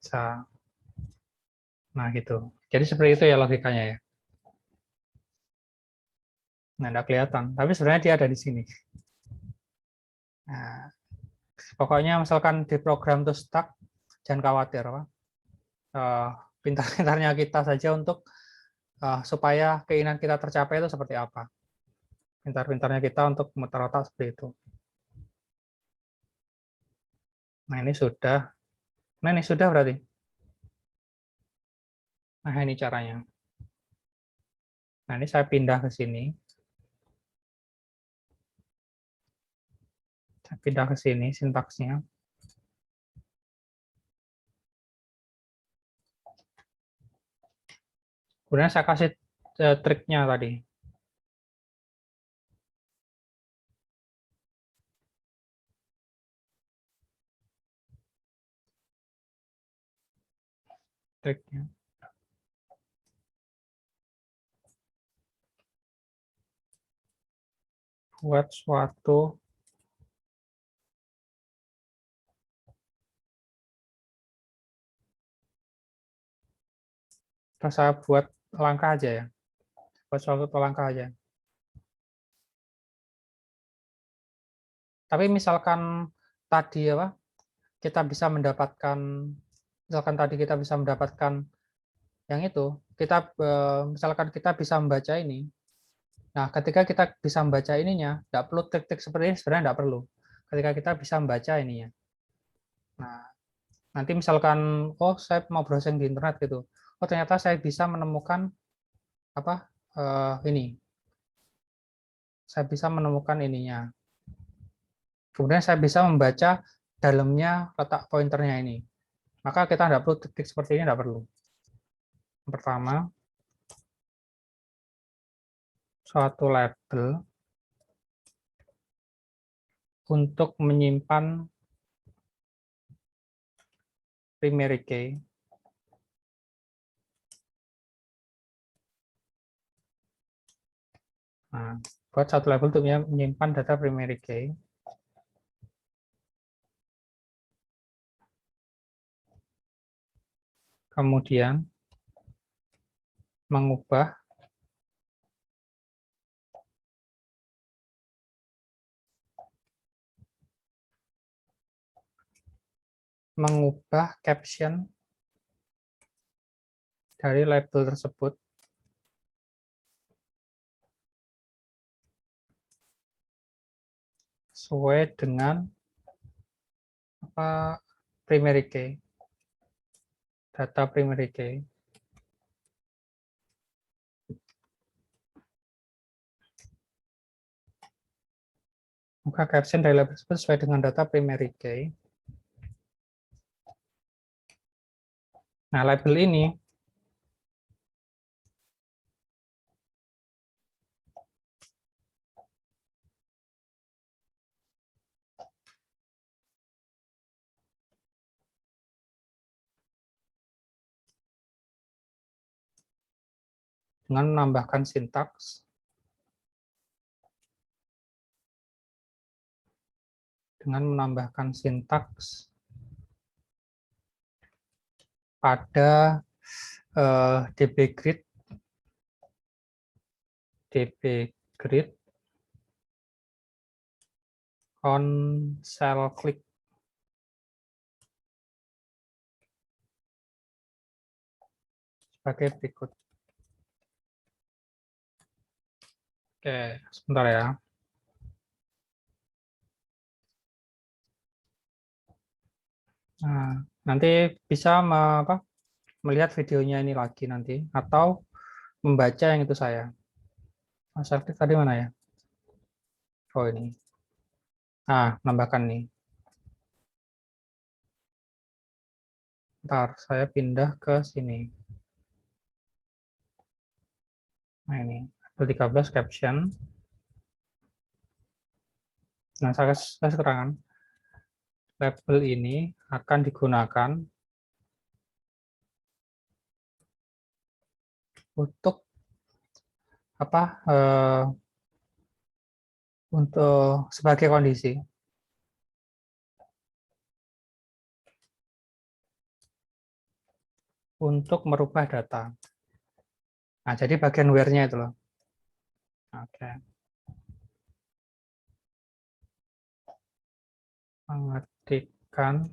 Bisa. Nah, gitu. Jadi seperti itu ya logikanya ya. Nah, tidak kelihatan. Tapi sebenarnya dia ada di sini. Nah, pokoknya misalkan di program itu stuck, jangan khawatir. Pintar-pintarnya kita saja untuk supaya keinginan kita tercapai itu seperti apa. Pintar-pintarnya kita untuk memutar otak seperti itu. Nah, ini sudah. Nah, ini sudah berarti. Nah, ini caranya. Nah, ini saya pindah ke sini. Saya pindah ke sini sintaksnya. Kemudian saya kasih triknya tadi. Triknya. Buat suatu saya buat langkah aja ya. Buat suatu langkah aja. Tapi misalkan tadi apa? Kita bisa mendapatkan misalkan tadi kita bisa mendapatkan yang itu, kita misalkan kita bisa membaca ini. Nah, ketika kita bisa membaca ininya, tidak perlu trik-trik seperti ini sebenarnya tidak perlu. Ketika kita bisa membaca ininya. Nah, nanti misalkan oh saya mau browsing di internet gitu. Oh, ternyata saya bisa menemukan apa? Ini. Saya bisa menemukan ininya. Kemudian saya bisa membaca dalamnya letak pointernya ini. Maka kita tidak perlu trik seperti ini, tidak perlu. Yang pertama, suatu label untuk menyimpan primary key. Nah, buat satu label untuk menyimpan data primary key. Kemudian mengubah caption dari label tersebut sesuai dengan apa primary key, data primary key. Maka caption dari label tersebut sesuai dengan data primary key. Nah, label ini dengan menambahkan sintaks pada dbgrid on cell click. Sebagai berikut. Oke, sebentar ya. Nah, nanti bisa melihat videonya ini lagi nanti, atau membaca yang itu saya. Cell click tadi mana ya? Oh ini. Nah, nambahkan nih. Ntar saya pindah ke sini. Nah ini, 13 caption. Nah, saya kasih keterangan. Label ini akan digunakan untuk apa? Untuk sebagai kondisi. Untuk merubah data. Nah, jadi bagian where-nya itu loh. Oke. Mengetikkan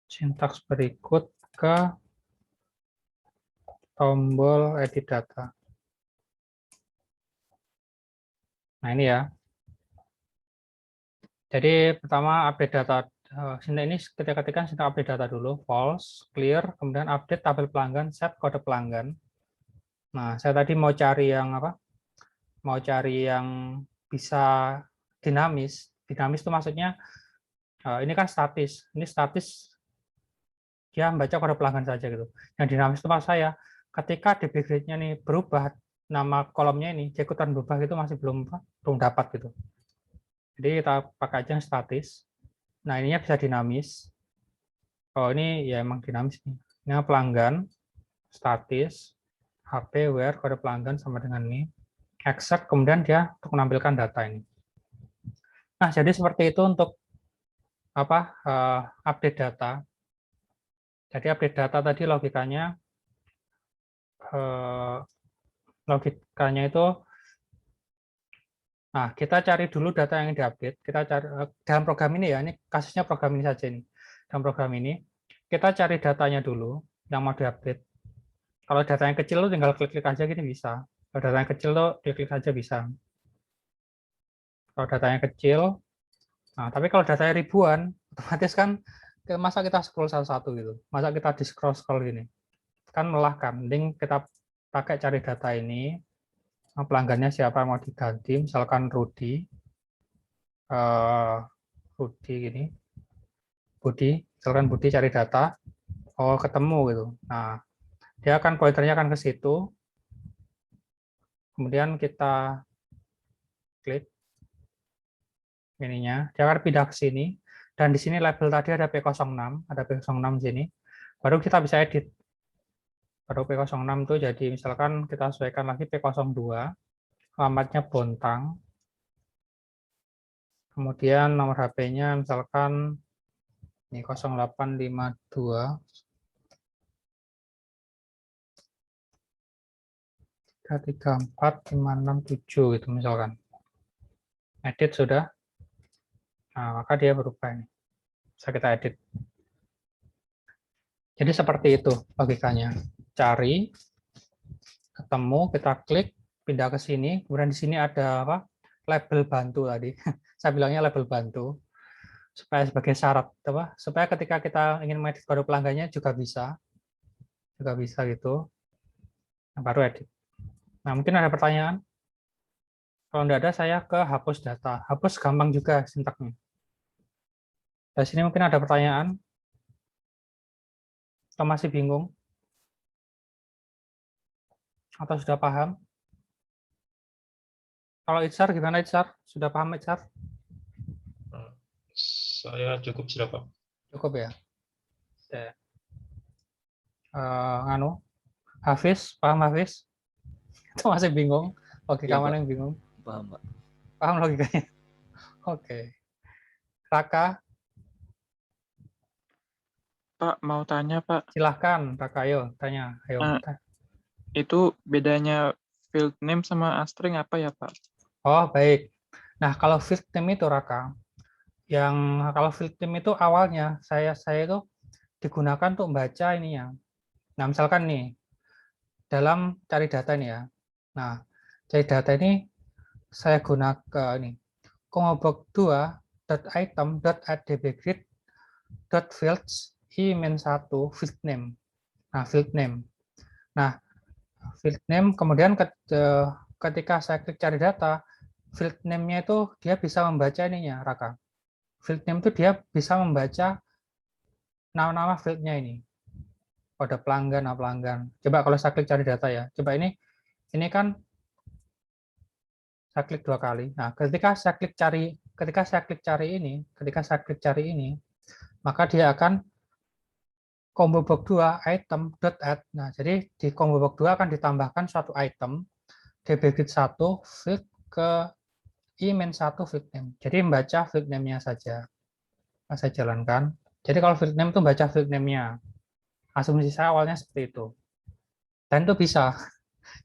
sintaks berikut ke tombol edit data. Nah, ini ya. Jadi pertama update data. Ini kita ketikkan sintaks update data dulu, false, clear, kemudian update tabel pelanggan, set kode pelanggan. Nah, saya tadi mau cari yang apa? Mau cari yang bisa dinamis. Dinamis itu maksudnya ini kan statis. Ini statis dia membaca kode pelanggan saja gitu. Yang dinamis itu maksud saya ketika DB grade-nya nih berubah, nama kolomnya ini ikutan berubah itu masih belum dapat gitu. Jadi kita pakai aja yang statis. Nah, ininya bisa dinamis. Oh, ini ya emang dinamis nih. Ini pelanggan statis HP where kode pelanggan sama dengan ini. Except kemudian dia untuk menampilkan data ini. Nah, jadi seperti itu untuk apa? Update data. Jadi update data tadi logikanya itu, nah kita cari dulu data yang diupdate. Kita cari dalam program ini ya, ini kasusnya program ini saja ini. Dalam program ini kita cari datanya dulu yang mau diupdate. Kalau data yang kecil tuh tinggal klik-klik aja gini bisa. Kalau data yang kecil tuh klik-klik aja bisa. Kalau datanya kecil, nah tapi kalau datanya ribuan, otomatis kan masa kita scroll satu-satu gitu. Masa kita di scroll-scroll gini. Kan melelahkan. Mending kita pakai cari data ini. Pelanggannya siapa yang mau diganti, misalkan Rudy. Budi gini, misalkan Budi cari data, oh ketemu gitu. Nah, dia akan pointernya akan ke situ. Kemudian kita klik ininya, dia akan pindah ke sini. Dan di sini label tadi ada P06, ada P06 di sini. Baru kita bisa edit. Baru P06 itu jadi misalkan kita sesuaikan lagi P02, alamatnya Bontang. Kemudian nomor HP-nya misalkan ini 0852 334 567 gitu misalkan. Edit sudah. Nah, maka dia berubah ini. Bisa kita edit. Jadi seperti itu logikanya. Cari, ketemu, kita klik, pindah ke sini, kemudian di sini ada apa? Label bantu tadi. Saya bilangnya label bantu. Supaya sebagai syarat apa? Supaya ketika kita ingin mengedit kode pelanggannya juga bisa. Juga bisa gitu. Nah, baru edit. Nah, mungkin ada pertanyaan. Kalau tidak ada, saya ke hapus data. Hapus gampang juga sintaknya. Di sini mungkin ada pertanyaan. Atau masih bingung? Atau sudah paham? Kalau Itzar gimana Itzar? Sudah paham Itzar? Saya cukup sudah Pak. Cukup ya? Hafiz, paham Hafiz? Itu masih bingung? Logika Ya, mana yang bingung? Paham, Pak. Paham logikanya? Oke. Raka, Pak, mau tanya, Pak. silahkan Raka, ayo tanya. Ayo. Itu bedanya field name sama string apa ya, Pak? Oh, baik. Nah, kalau field name itu Raka, kalau field name itu awalnya saya itu digunakan untuk membaca ininya. Nah, misalkan nih dalam cari data ini ya. Nah, cari data ini saya gunakan ini congobook2.item.addbgrid.fields i-1 field name. Nah, field name. Nah, field name kemudian ketika saya klik cari data, field name-nya itu dia bisa membaca ininya, Raka. Field name itu dia bisa membaca nama-nama field-nya ini. Kode pelanggan, nama pelanggan. Coba kalau saya klik cari data ya. Coba ini kan saya klik 2 kali. Nah, ketika saya klik cari ini, maka dia akan combo box 2 item dot add. Nah, jadi di combo box 2 akan ditambahkan suatu item dbgrid 1 field ke imin1 field name. Jadi membaca field name-nya saja. Nah, saya jalankan. Jadi kalau field name itu baca field name-nya. Asumsi saya awalnya seperti itu. Dan itu bisa.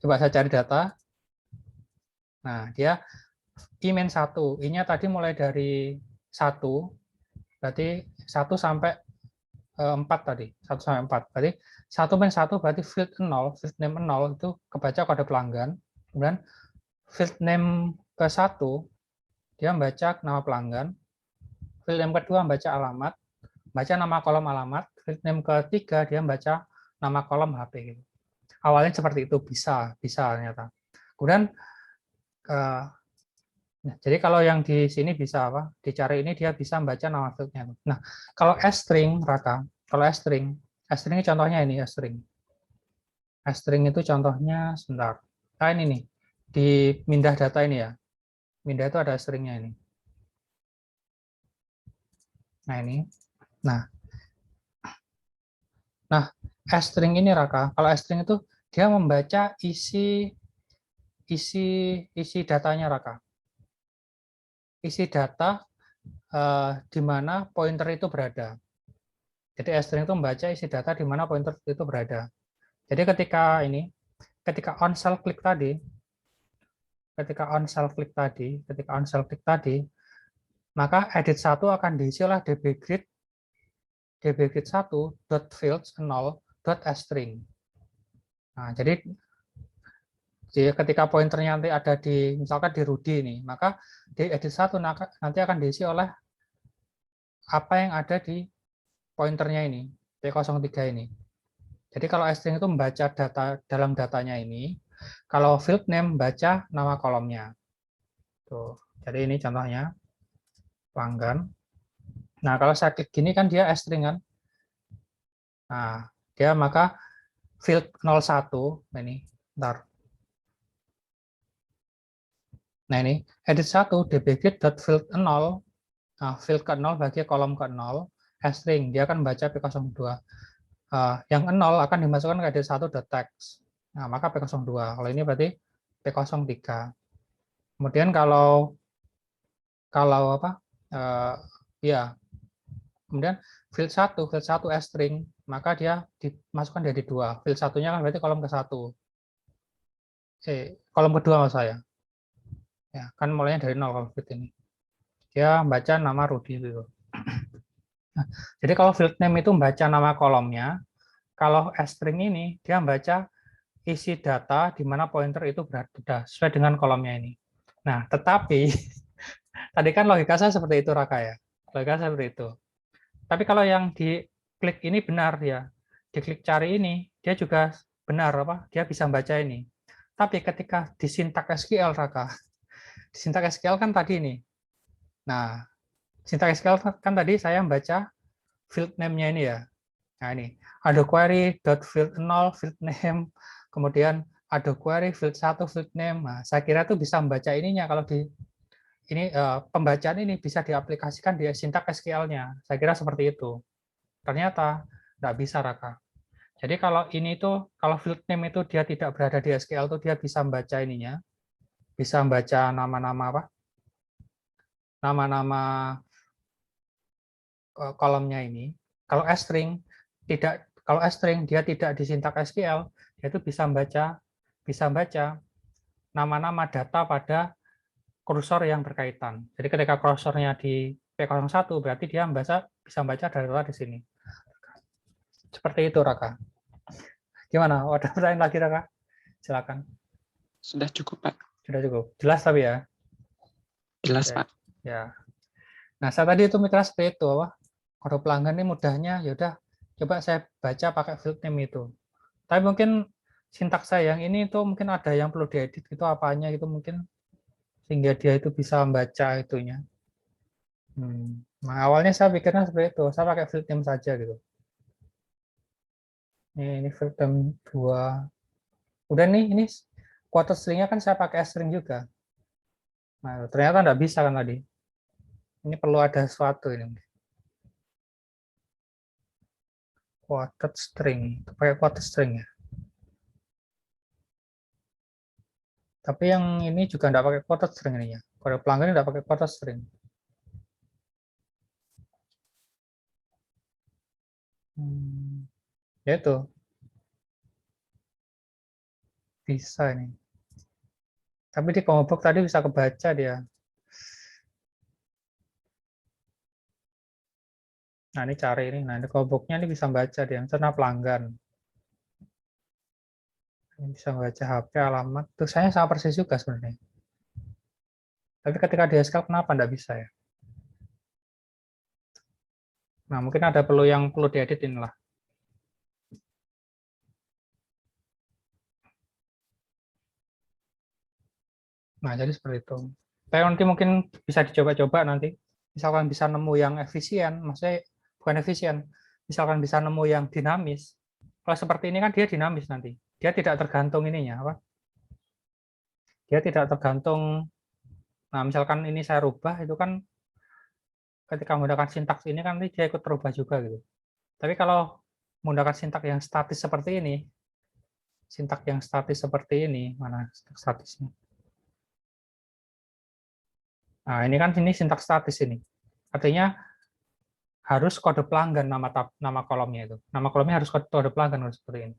Coba saya cari data. Nah, dia imin1. I-nya tadi mulai dari 1, berarti 1 sampai 4 tadi. 1 sampai 4. Berarti 1 min 1 berarti field 0, field name 0 itu kebaca kode pelanggan. Kemudian field name ke 1 dia membaca nama pelanggan. Field name kedua membaca alamat, baca nama kolom alamat. Field name ketiga dia membaca nama kolom HP. Awalnya seperti itu, bisa ternyata. Kemudian jadi kalau yang di sini bisa apa? Dicari ini dia bisa membaca nama fieldnya. Nah, kalau string, Raka, kalau string ini contohnya ini string. String itu contohnya sebentar. Nah, ini nih di mindah data ini ya. Mindah itu ada stringnya ini. Nah, ini. Nah, string ini Raka, kalau string itu dia membaca isi datanya Raka. Isi data di mana pointer itu berada. Jadi string itu membaca isi data di mana pointer itu berada. Jadi ketika on cell click tadi, maka edit 1 akan diisi oleh dbgrid 1.fields0.string. Nah, jadi ketika pointernya nanti ada di misalkan di Rudy ini, maka di edit 1 nanti akan diisi oleh apa yang ada di pointernya ini, P03 ini. Jadi kalau string itu membaca data dalam datanya ini, kalau field name baca nama kolomnya. Tuh. Jadi ini contohnya pelanggan. Nah, kalau saya klik gini kan dia string kan. Nah, dia maka field 01 ini, bentar. Nah, ini edit 1 dbgrid.field 0. Nah, field ke 0 bagi kolom ke 0, string dia akan membaca P02. Yang 0 akan dimasukkan ke edit 1.text. Nah, maka P02. Kalau ini berarti P03. Kemudian kalau apa? Ya. Kemudian field 1 string, maka dia dimasukkan jadi 2. Field 1-nya kan berarti kolom ke-1. Kolom kedua maksud saya. Ya, kan mulainya dari 0 kalau field ini. Dia baca nama Rudy itu. Nah, jadi kalau field name itu membaca nama kolomnya, kalau string ini dia membaca isi data di mana pointer itu berada sesuai dengan kolomnya ini. Nah, tetapi tadi kan logika saya seperti itu Raka ya. Logika saya seperti itu. Tapi kalau yang diklik ini benar ya. Diklik cari ini, dia juga benar apa? Dia bisa membaca ini. Tapi ketika di sintak SQL Raka, di sintak SQL kan tadi ini. Nah, sintak SQL kan tadi saya membaca field name-nya ini ya. Nah, ini ada query field 0 field name, kemudian ada query field 1 field name. Nah, saya kira tuh bisa membaca ininya kalau di ini pembacaan ini bisa diaplikasikan di sintak SQL-nya. Saya kira seperti itu. Ternyata nggak bisa Raka. Jadi kalau ini tuh kalau field name itu dia tidak berada di SQL tuh dia bisa membaca ininya, bisa membaca nama-nama apa? Nama-nama kolomnya ini. Kalau string dia tidak di sintak SQL, dia itu bisa membaca nama-nama data pada kursor yang berkaitan. Jadi ketika kursornya di P01 berarti dia bisa membaca data di sini. Seperti itu Raka. Gimana? Ada pertanyaan lagi Raka? Silakan. Sudah cukup, Pak. Sudah cukup. Jelas tapi ya. Jelas, Oke. Pak. Ya. Nah, saya tadi itu mitra seperti itu, kode pelanggan ini mudahnya, yaudah coba saya baca pakai field name itu. Tapi mungkin sintaks saya yang ini itu mungkin ada yang perlu diedit gitu apanya itu mungkin sehingga dia itu bisa membaca itunya. Nah, awalnya saya pikirnya seperti itu, saya pakai field name saja gitu. Ini field name 2. Udah nih, ini quoted string-nya kan saya pakai string juga. Nah, ternyata nggak bisa kan tadi. Ini perlu ada sesuatu ini. Quoted string, pakai quoted string ya. Tapi yang ini juga nggak pakai quoted string ini ya. Kode pelanggan nggak pakai quoted string. Ya itu bisa ini. Tapi di combo tadi bisa kebaca dia. Nah ini cari ini. Nah di combo-nya ini bisa baca dia. Misalnya pelanggan. Ini bisa baca HP, alamat. Tulisannya sama persis juga sebenarnya. Tapi ketika di SQL kenapa nggak bisa ya? Nah mungkin ada yang perlu diedit inilah. Nah, jadi seperti itu. Tapi nanti mungkin bisa dicoba-coba nanti. Misalkan bisa nemu yang efisien, maksudnya bukan efisien, misalkan bisa nemu yang dinamis. Kalau seperti ini kan dia dinamis nanti. Dia tidak tergantung ininya, apa? Dia tidak tergantung, nah misalkan ini saya rubah, itu kan ketika menggunakan sintaks ini kan dia ikut terubah juga gitu. Tapi kalau menggunakan sintaks yang statis seperti ini, mana statisnya? Nah, ini kan ini sintaks statis ini. Artinya harus kode pelanggan nama kolomnya itu. Nama kolomnya harus kode pelanggan seperti ini.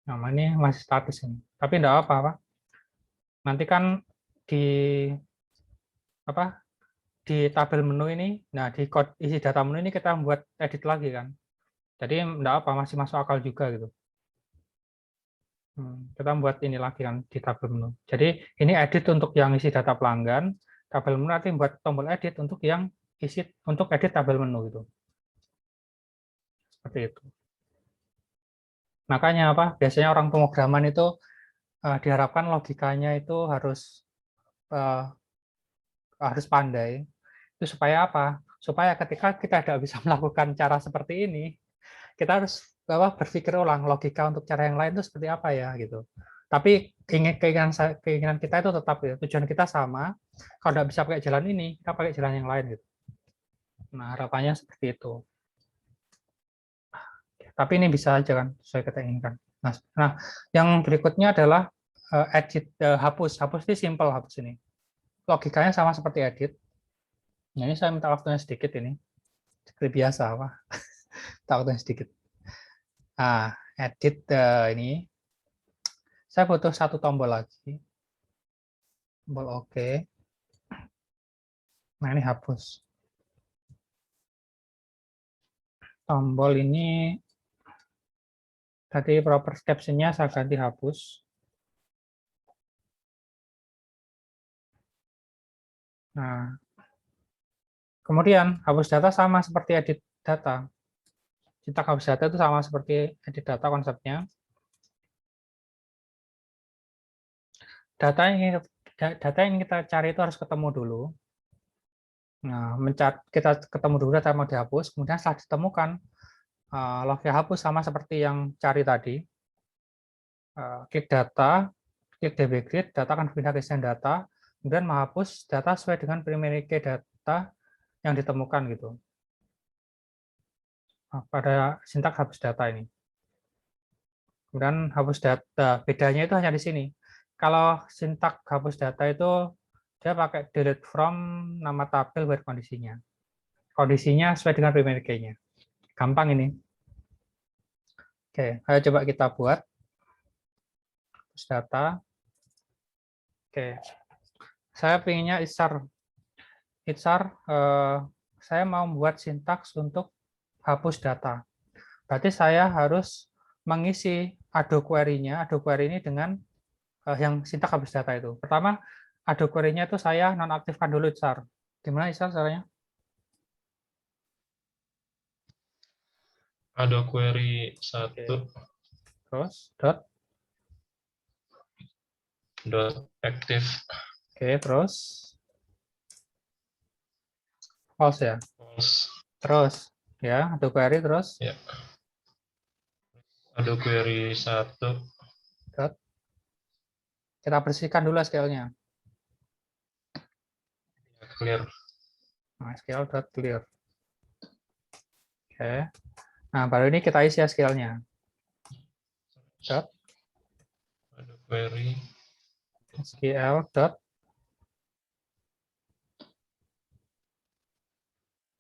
Nama ini masih statis ini. Tapi enggak apa-apa. Nanti kan di apa? Di tabel menu ini, nah di isi data menu ini kita membuat edit lagi kan. Jadi enggak apa, masih masuk akal juga gitu. Kita membuat ini lagi kan di tabel menu. Jadi ini edit untuk yang isi data pelanggan, tabel menu nanti buat tombol edit untuk yang untuk edit tabel menu gitu. Seperti itu. Makanya apa? Biasanya orang pemrograman itu diharapkan logikanya itu harus pandai. Itu supaya apa? Supaya ketika kita tidak bisa melakukan cara seperti ini, kita harus berpikir ulang logika untuk cara yang lain itu seperti apa ya gitu. Tapi keinginan kita itu tetap ya, tujuan kita sama. Kalau tidak bisa pakai jalan ini, kita pakai jalan yang lain gitu. Nah harapannya seperti itu. Tapi ini bisa aja kan sesuai kita inginkan. Nah yang berikutnya adalah edit, hapus. Hapus ini simple, hapus ini. Logikanya sama seperti edit. Nah, ini saya minta waktunya sedikit ini. Seperti biasa apa? Minta waktunya sedikit. Edit ini. Saya butuh satu tombol lagi. Tombol OK. Nah, ini hapus. Tombol ini tadi proper caption-nya saya ganti hapus. Nah, kemudian hapus data sama seperti edit data. Sintak hapus data itu sama seperti edit data konsepnya. Data yang kita cari itu harus ketemu dulu. Nah, kita ketemu dulu data yang mau dihapus, kemudian setelah ditemukan, logika hapus sama seperti yang cari tadi. Klik data, klik DB grid, data akan pindah ke scan data, kemudian menghapus data sesuai dengan primary key data yang ditemukan gitu. Pada sintak hapus data ini. Kemudian hapus data, bedanya itu hanya di sini. Kalau sintak hapus data itu dia pakai delete from nama tabel buat kondisinya. Kondisinya sesuai dengan primary key-nya. Gampang ini. Oke, ayo coba kita buat hapus data. Oke, saya pinginnya isar. Saya mau membuat sintaks untuk hapus data. Berarti saya harus mengisi Ado query-nya, Ado query ini dengan yang sintaks hapus data itu. Pertama, Ado query-nya itu saya nonaktifkan dulu isar. Gimana isar caranya? Ada query 1 Terus dot active Oke, terus false ya. false. Terus ya, ada query terus. Ya. Ada query 1. Dot. Kita bersihkan dulu SQL-nya. Clear. Nah, SQL.clear. Oke. Nah, baru ini kita isi SQL-nya. Dot. Ada query. SQL. Dot.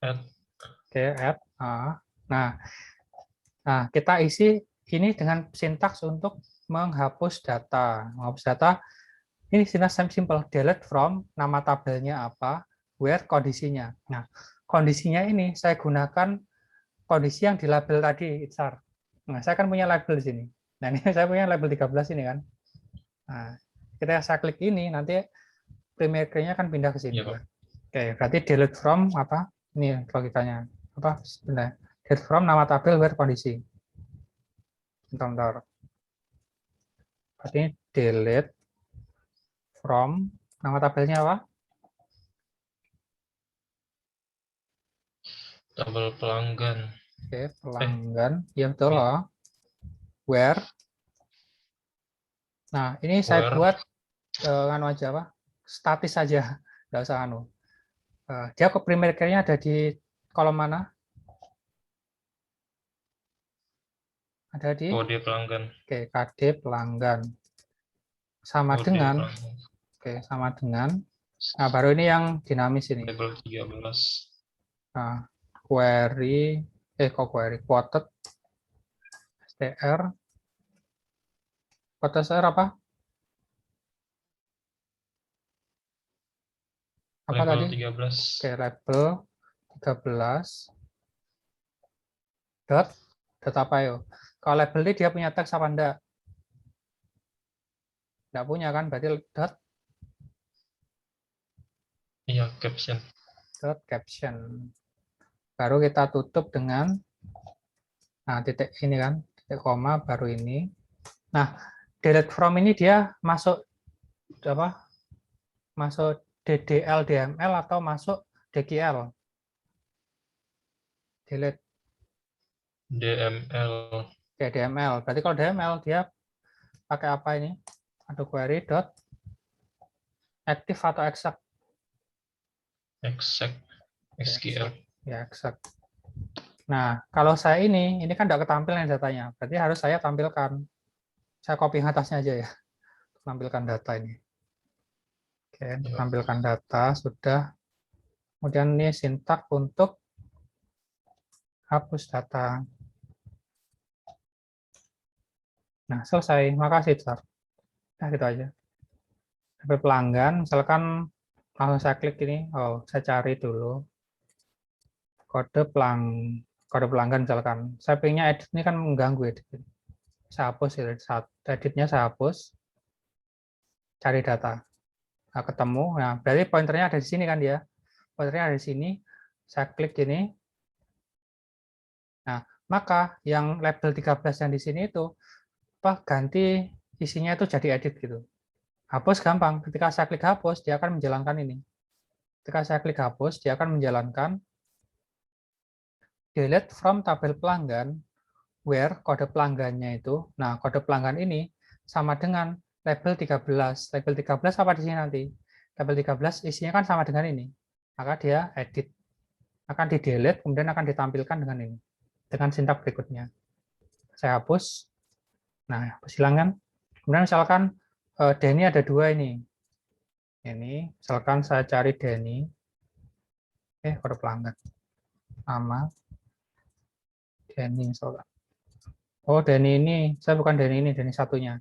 Add. Oke, add. Nah, kita isi ini dengan sintaks untuk menghapus data. Menghapus data, ini sintaks simple. Delete from, nama tabelnya apa, where, kondisinya. Nah, kondisinya ini saya gunakan kondisi yang di label tadi, char. Nah, saya kan punya label di sini. Nah, ini saya punya label 13 ini kan. Nah, kita saya klik ini, nanti primary key-nya akan pindah ke sini. Iya, Pak. Oke, berarti delete from apa? Ini logikanya. Apa? Sebenarnya. Delete from nama tabel where kondisi. Bentar. Berarti delete from nama tabelnya apa? Tabel pelanggan. Oke, pelanggan. Ya betul loh. Where. Nah, ini saya Where. buat anu aja apa? Statis saja. Nggak usah anu. Dia ke primary key-nya ada di kolom mana? Ada di Kode pelanggan. Oke, KD pelanggan. Sama Kode dengan pelanggan. Oke, sama dengan nah baru ini yang dinamis ini. Label 13. Nah, query quoted str quoted str apa? Apa Label tadi? 13. Oke, label 13 dot apa yo? Kalau label ini dia punya teks apa enggak? Enggak punya kan? Berarti Iya, caption. dot caption. Baru kita tutup dengan titik ini kan, titik koma baru ini. Nah, delete from ini dia masuk apa? Masuk DDL DML atau masuk DQL? Delete DML. Oke, DML. Berarti kalau DML dia pakai apa ini? Ada query dot active atau exact? Exact. SQL. Ya, exact. Nah, kalau saya ini kan tidak ketampilan datanya. Berarti harus saya tampilkan. Saya copy atasnya aja ya. Tampilkan data ini. Oke, tampilkan data sudah. Kemudian ini sintak untuk hapus data. Nah, selesai. Makasih, Sar. Nah, gitu aja. Sampai pelanggan, misalkan langsung saya klik ini, saya cari dulu kode pelanggan misalkan. Saya pengennya edit ini kan mengganggu edit. Saya hapus ya, editnya saya hapus. Cari data. Nah, ketemu. Nah, berarti pointernya ada di sini kan dia. Pointernya ada di sini. Saya klik ini. Nah, maka yang label 13 yang di sini itu ganti isinya itu jadi edit gitu. Hapus gampang. Ketika saya klik hapus, dia akan menjalankan ini. Ketika saya klik hapus, dia akan menjalankan delete from tabel pelanggan where kode pelanggannya itu. Nah, kode pelanggan ini sama dengan label 13. Label 13 apa di sini nanti? Label 13 isinya kan sama dengan ini. Maka dia edit. Akan di-delete, kemudian akan ditampilkan dengan ini. Dengan sintak berikutnya. Saya hapus. Nah, hapus hilangkan. Kemudian misalkan Denny ada dua ini. Ini, misalkan saya cari Denny. Kode pelanggan. Nama. Denny misalkan. Oh, Denny ini, saya bukan Denny ini, Denny satunya.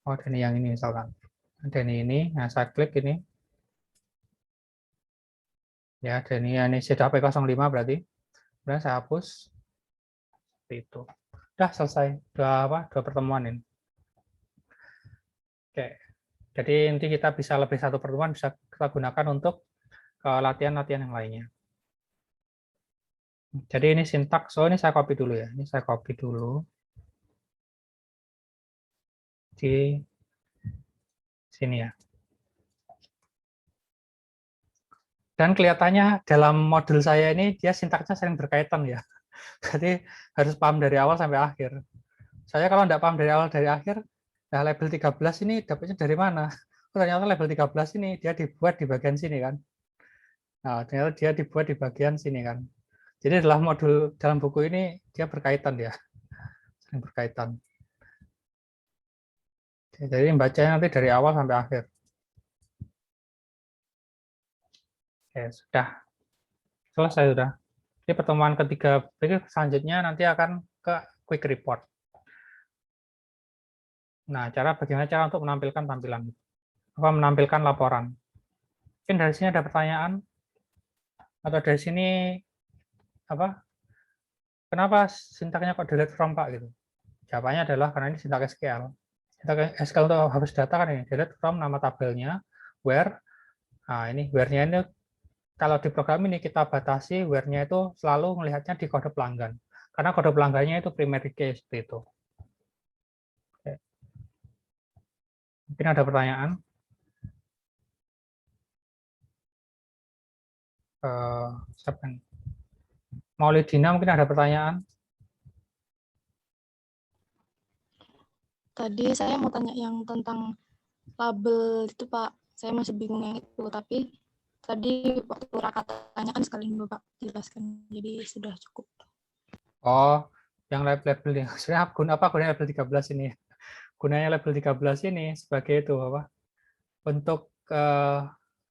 Oh, Denny yang ini misalkan. Denny ini, nah saya klik ini. Ya, Denny ini CDP05 berarti. Kemudian saya hapus. Seperti itu. Udah selesai. Dua pertemuan ini. Oke. Jadi nanti kita bisa lebih satu pertemuan bisa kita gunakan untuk latihan-latihan yang lainnya. Jadi ini sintaks. Oh, ini saya copy dulu ya. Ini saya copy dulu. Di sini ya. Dan kelihatannya dalam modul saya ini dia sintaksnya sering berkaitan ya. Berarti harus paham dari awal sampai akhir. Saya kalau tidak paham dari awal dari akhir, nah label 13 ini dapatnya dari mana? Oh, ternyata label 13 ini dia dibuat di bagian sini kan. Nah, ternyata dia dibuat di bagian sini kan. Jadi dalam modul dalam buku ini dia berkaitan ya. Sering berkaitan. Jadi bacanya nanti dari awal sampai akhir. Oke, sudah. Selesai sudah. Jadi pertemuan ketiga selanjutnya nanti akan ke quick report. Nah, bagaimana cara untuk menampilkan tampilan, menampilkan laporan. Mungkin dari sini ada pertanyaan, atau dari sini apa? Kenapa sintaknya kok delete from Pak gitu? Jawabannya adalah karena ini sintak SQL. Sintak SQL untuk hapus data kan ini delete from nama tabelnya, where. Nah, ini where-nya ini kalau di program ini kita batasi where-nya itu selalu melihatnya di kode pelanggan. Karena kode pelanggannya itu primary key seperti itu. Oke. Mungkin ada pertanyaan? Siapa nih? Maulidina mungkin ada pertanyaan? Tadi saya mau tanya yang tentang label itu Pak. Saya masih bingung yang itu, tapi tadi waktu Raka tanya kan sekali Bapak jelaskan, jadi sudah cukup. Oh, yang label yang sebenarnya apa gunanya label 13 ini? Gunanya label 13 ini sebagai itu apa? Untuk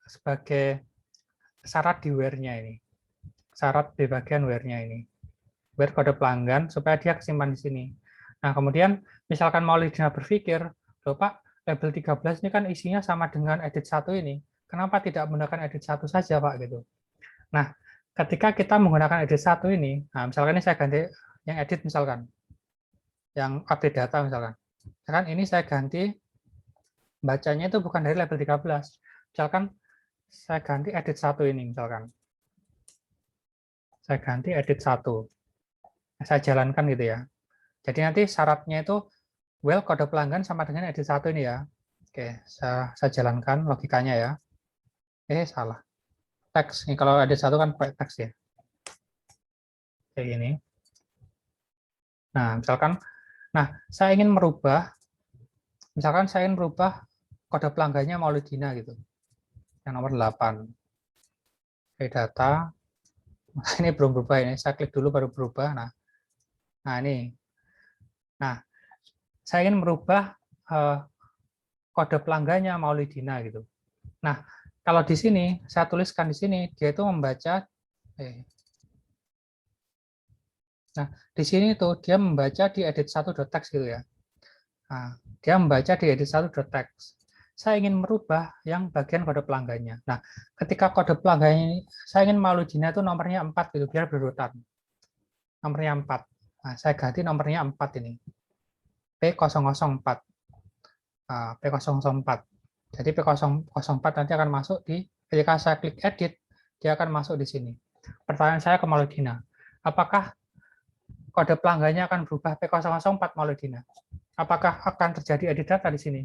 sebagai syarat di where-nya ini. Syarat di bagian where-nya ini. Where kode pelanggan supaya dia kesimpan di sini. Nah, kemudian misalkan Maulidina berpikir, loh Pak, label 13 ini kan isinya sama dengan edit 1 ini. Kenapa tidak menggunakan edit 1 saja, Pak? Gitu. Nah, ketika kita menggunakan edit 1 ini, nah misalkan ini saya ganti yang edit misalkan, yang update data misalkan. Misalkan ini saya ganti bacanya itu bukan dari label 13. Misalkan saya ganti edit 1 ini misalkan. Saya ganti edit 1. Saya jalankan gitu ya. Jadi nanti syaratnya itu well kode pelanggan sama dengan edit 1 ini ya. Oke, saya jalankan logikanya ya. Salah. Teks. Ini kalau edit 1 kan pakai teks ya. Kayak gini. Nah, misalkan saya ingin merubah kode pelanggannya Maulidina gitu. Yang nomor 8. Oke, data. Ini belum berubah ini. Saya klik dulu baru berubah. Nah ini. Nah, saya ingin merubah kode pelanggannya Maulidina gitu. Nah, kalau di sini saya tuliskan di sini dia itu membaca Nah, di sini tuh dia membaca di edit 1.txt gitu ya. Nah, dia membaca di edit 1.txt. Saya ingin merubah yang bagian kode pelanggannya. Nah, ketika kode pelanggannya ini, saya ingin Maulidina itu nomornya 4 gitu, biar berurutan. Nomornya 4. Nah, saya ganti nomornya 4 ini. P004. Nah, P004. Jadi P004 nanti akan masuk ketika saya klik edit, dia akan masuk di sini. Pertanyaan saya ke Maulidina, apakah kode pelanggannya akan berubah P004 Maulidina? Apakah akan terjadi edit data di sini?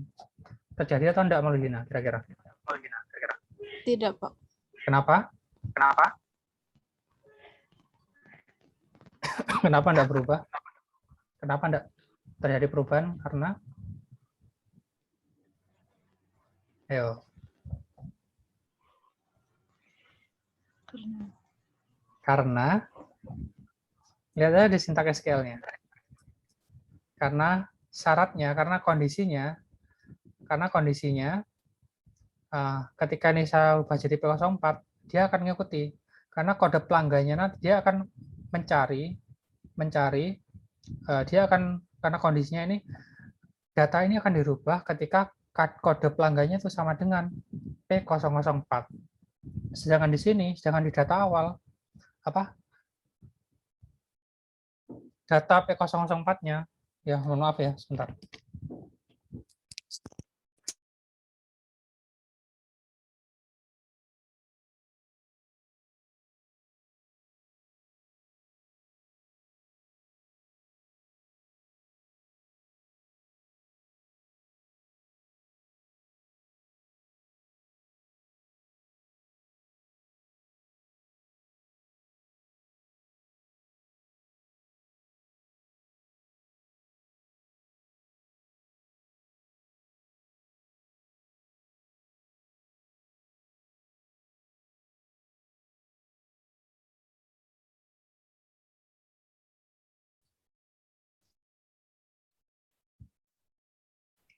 Terjadi atau tidak Maulidina kira-kira? Tidak, Pak. Kenapa? Kenapa tidak berubah? Kenapa tidak terjadi perubahan? Karena lihat aja di sintak SQL-nya. Karena syaratnya, karena kondisinya ketika ini saya ubah jadi P04, dia akan mengikuti. Karena kode pelanggannya nanti dia akan mencari karena kondisinya ini data ini akan dirubah ketika kode pelanggannya itu sama dengan P004. Sedangkan di data awal data P004-nya, ya mohon maaf ya sebentar.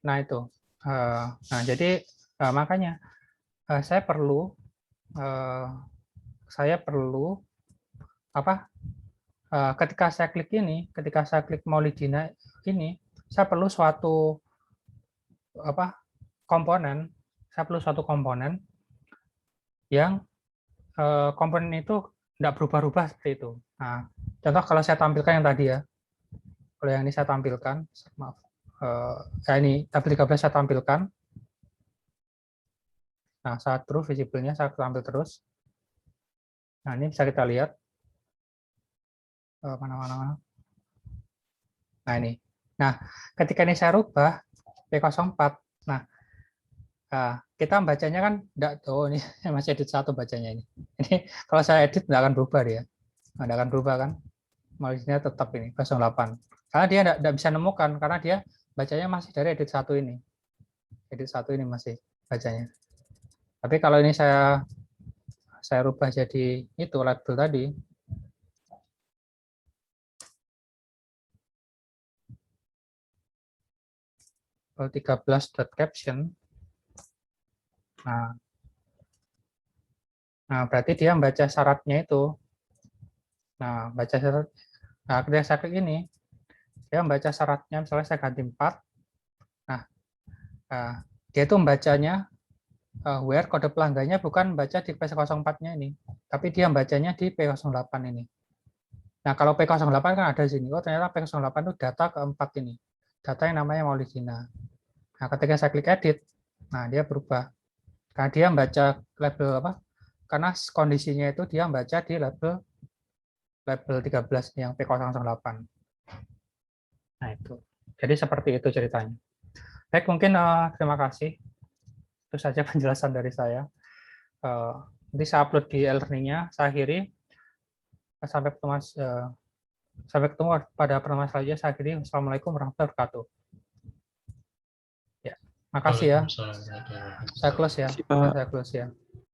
Nah itu. Nah jadi makanya saya perlu apa? Ketika saya klik Maulidina ini, saya perlu suatu komponen. Saya perlu suatu komponen yang komponen itu tidak berubah-ubah seperti itu. Nah, contoh kalau saya tampilkan yang tadi ya. Kalau yang ini saya tampilkan, maaf. Ini tabel 13 saya tampilkan. Nah, saat true visible-nya saya tampil terus. Nah, ini bisa kita lihat. Mana. Nah, ini. Nah, ketika ini saya rubah P04. Nah, kita bacanya kan enggak ini masih edit 1 bacanya ini. Ini kalau saya edit enggak akan berubah dia. Enggak akan berubah kan. Maulidnya tetap ini 08. Karena dia enggak bisa nemukan karena dia bacanya masih dari edit 1 ini. Edit 1 ini masih bacanya. Tapi kalau ini saya rubah jadi itu label tadi. Kalau 13.caption. Nah, berarti dia membaca syaratnya itu. Nah, baca syarat. Nah, ketika saya klik ini, dia membaca syaratnya. Misalnya saya ganti 4. Nah, dia itu membacanya where kode pelanggannya bukan baca di P04-nya ini, tapi dia membacanya di P08 ini. Nah, kalau P08 kan ada di sini. Oh, ternyata P08 itu data keempat ini. Data yang namanya Maulidina. Nah, ketika saya klik edit, nah dia berubah. Karena dia membaca label apa? Karena kondisinya itu dia membaca di label 13 yang P008. Nah, itu. Jadi seperti itu ceritanya. Baik, mungkin terima kasih. Itu saja penjelasan dari saya. Nanti saya upload di e-learning-nya, saya akhiri. Sampai ketemu pada pertemuan selanjutnya. Saya akhiri. Wassalamualaikum warahmatullahi wabarakatuh. Ya, makasih ya. Waalaikumsalam warahmatullahi wabarakatuh. Saya close ya. Makasih, Pak. Saya close ya.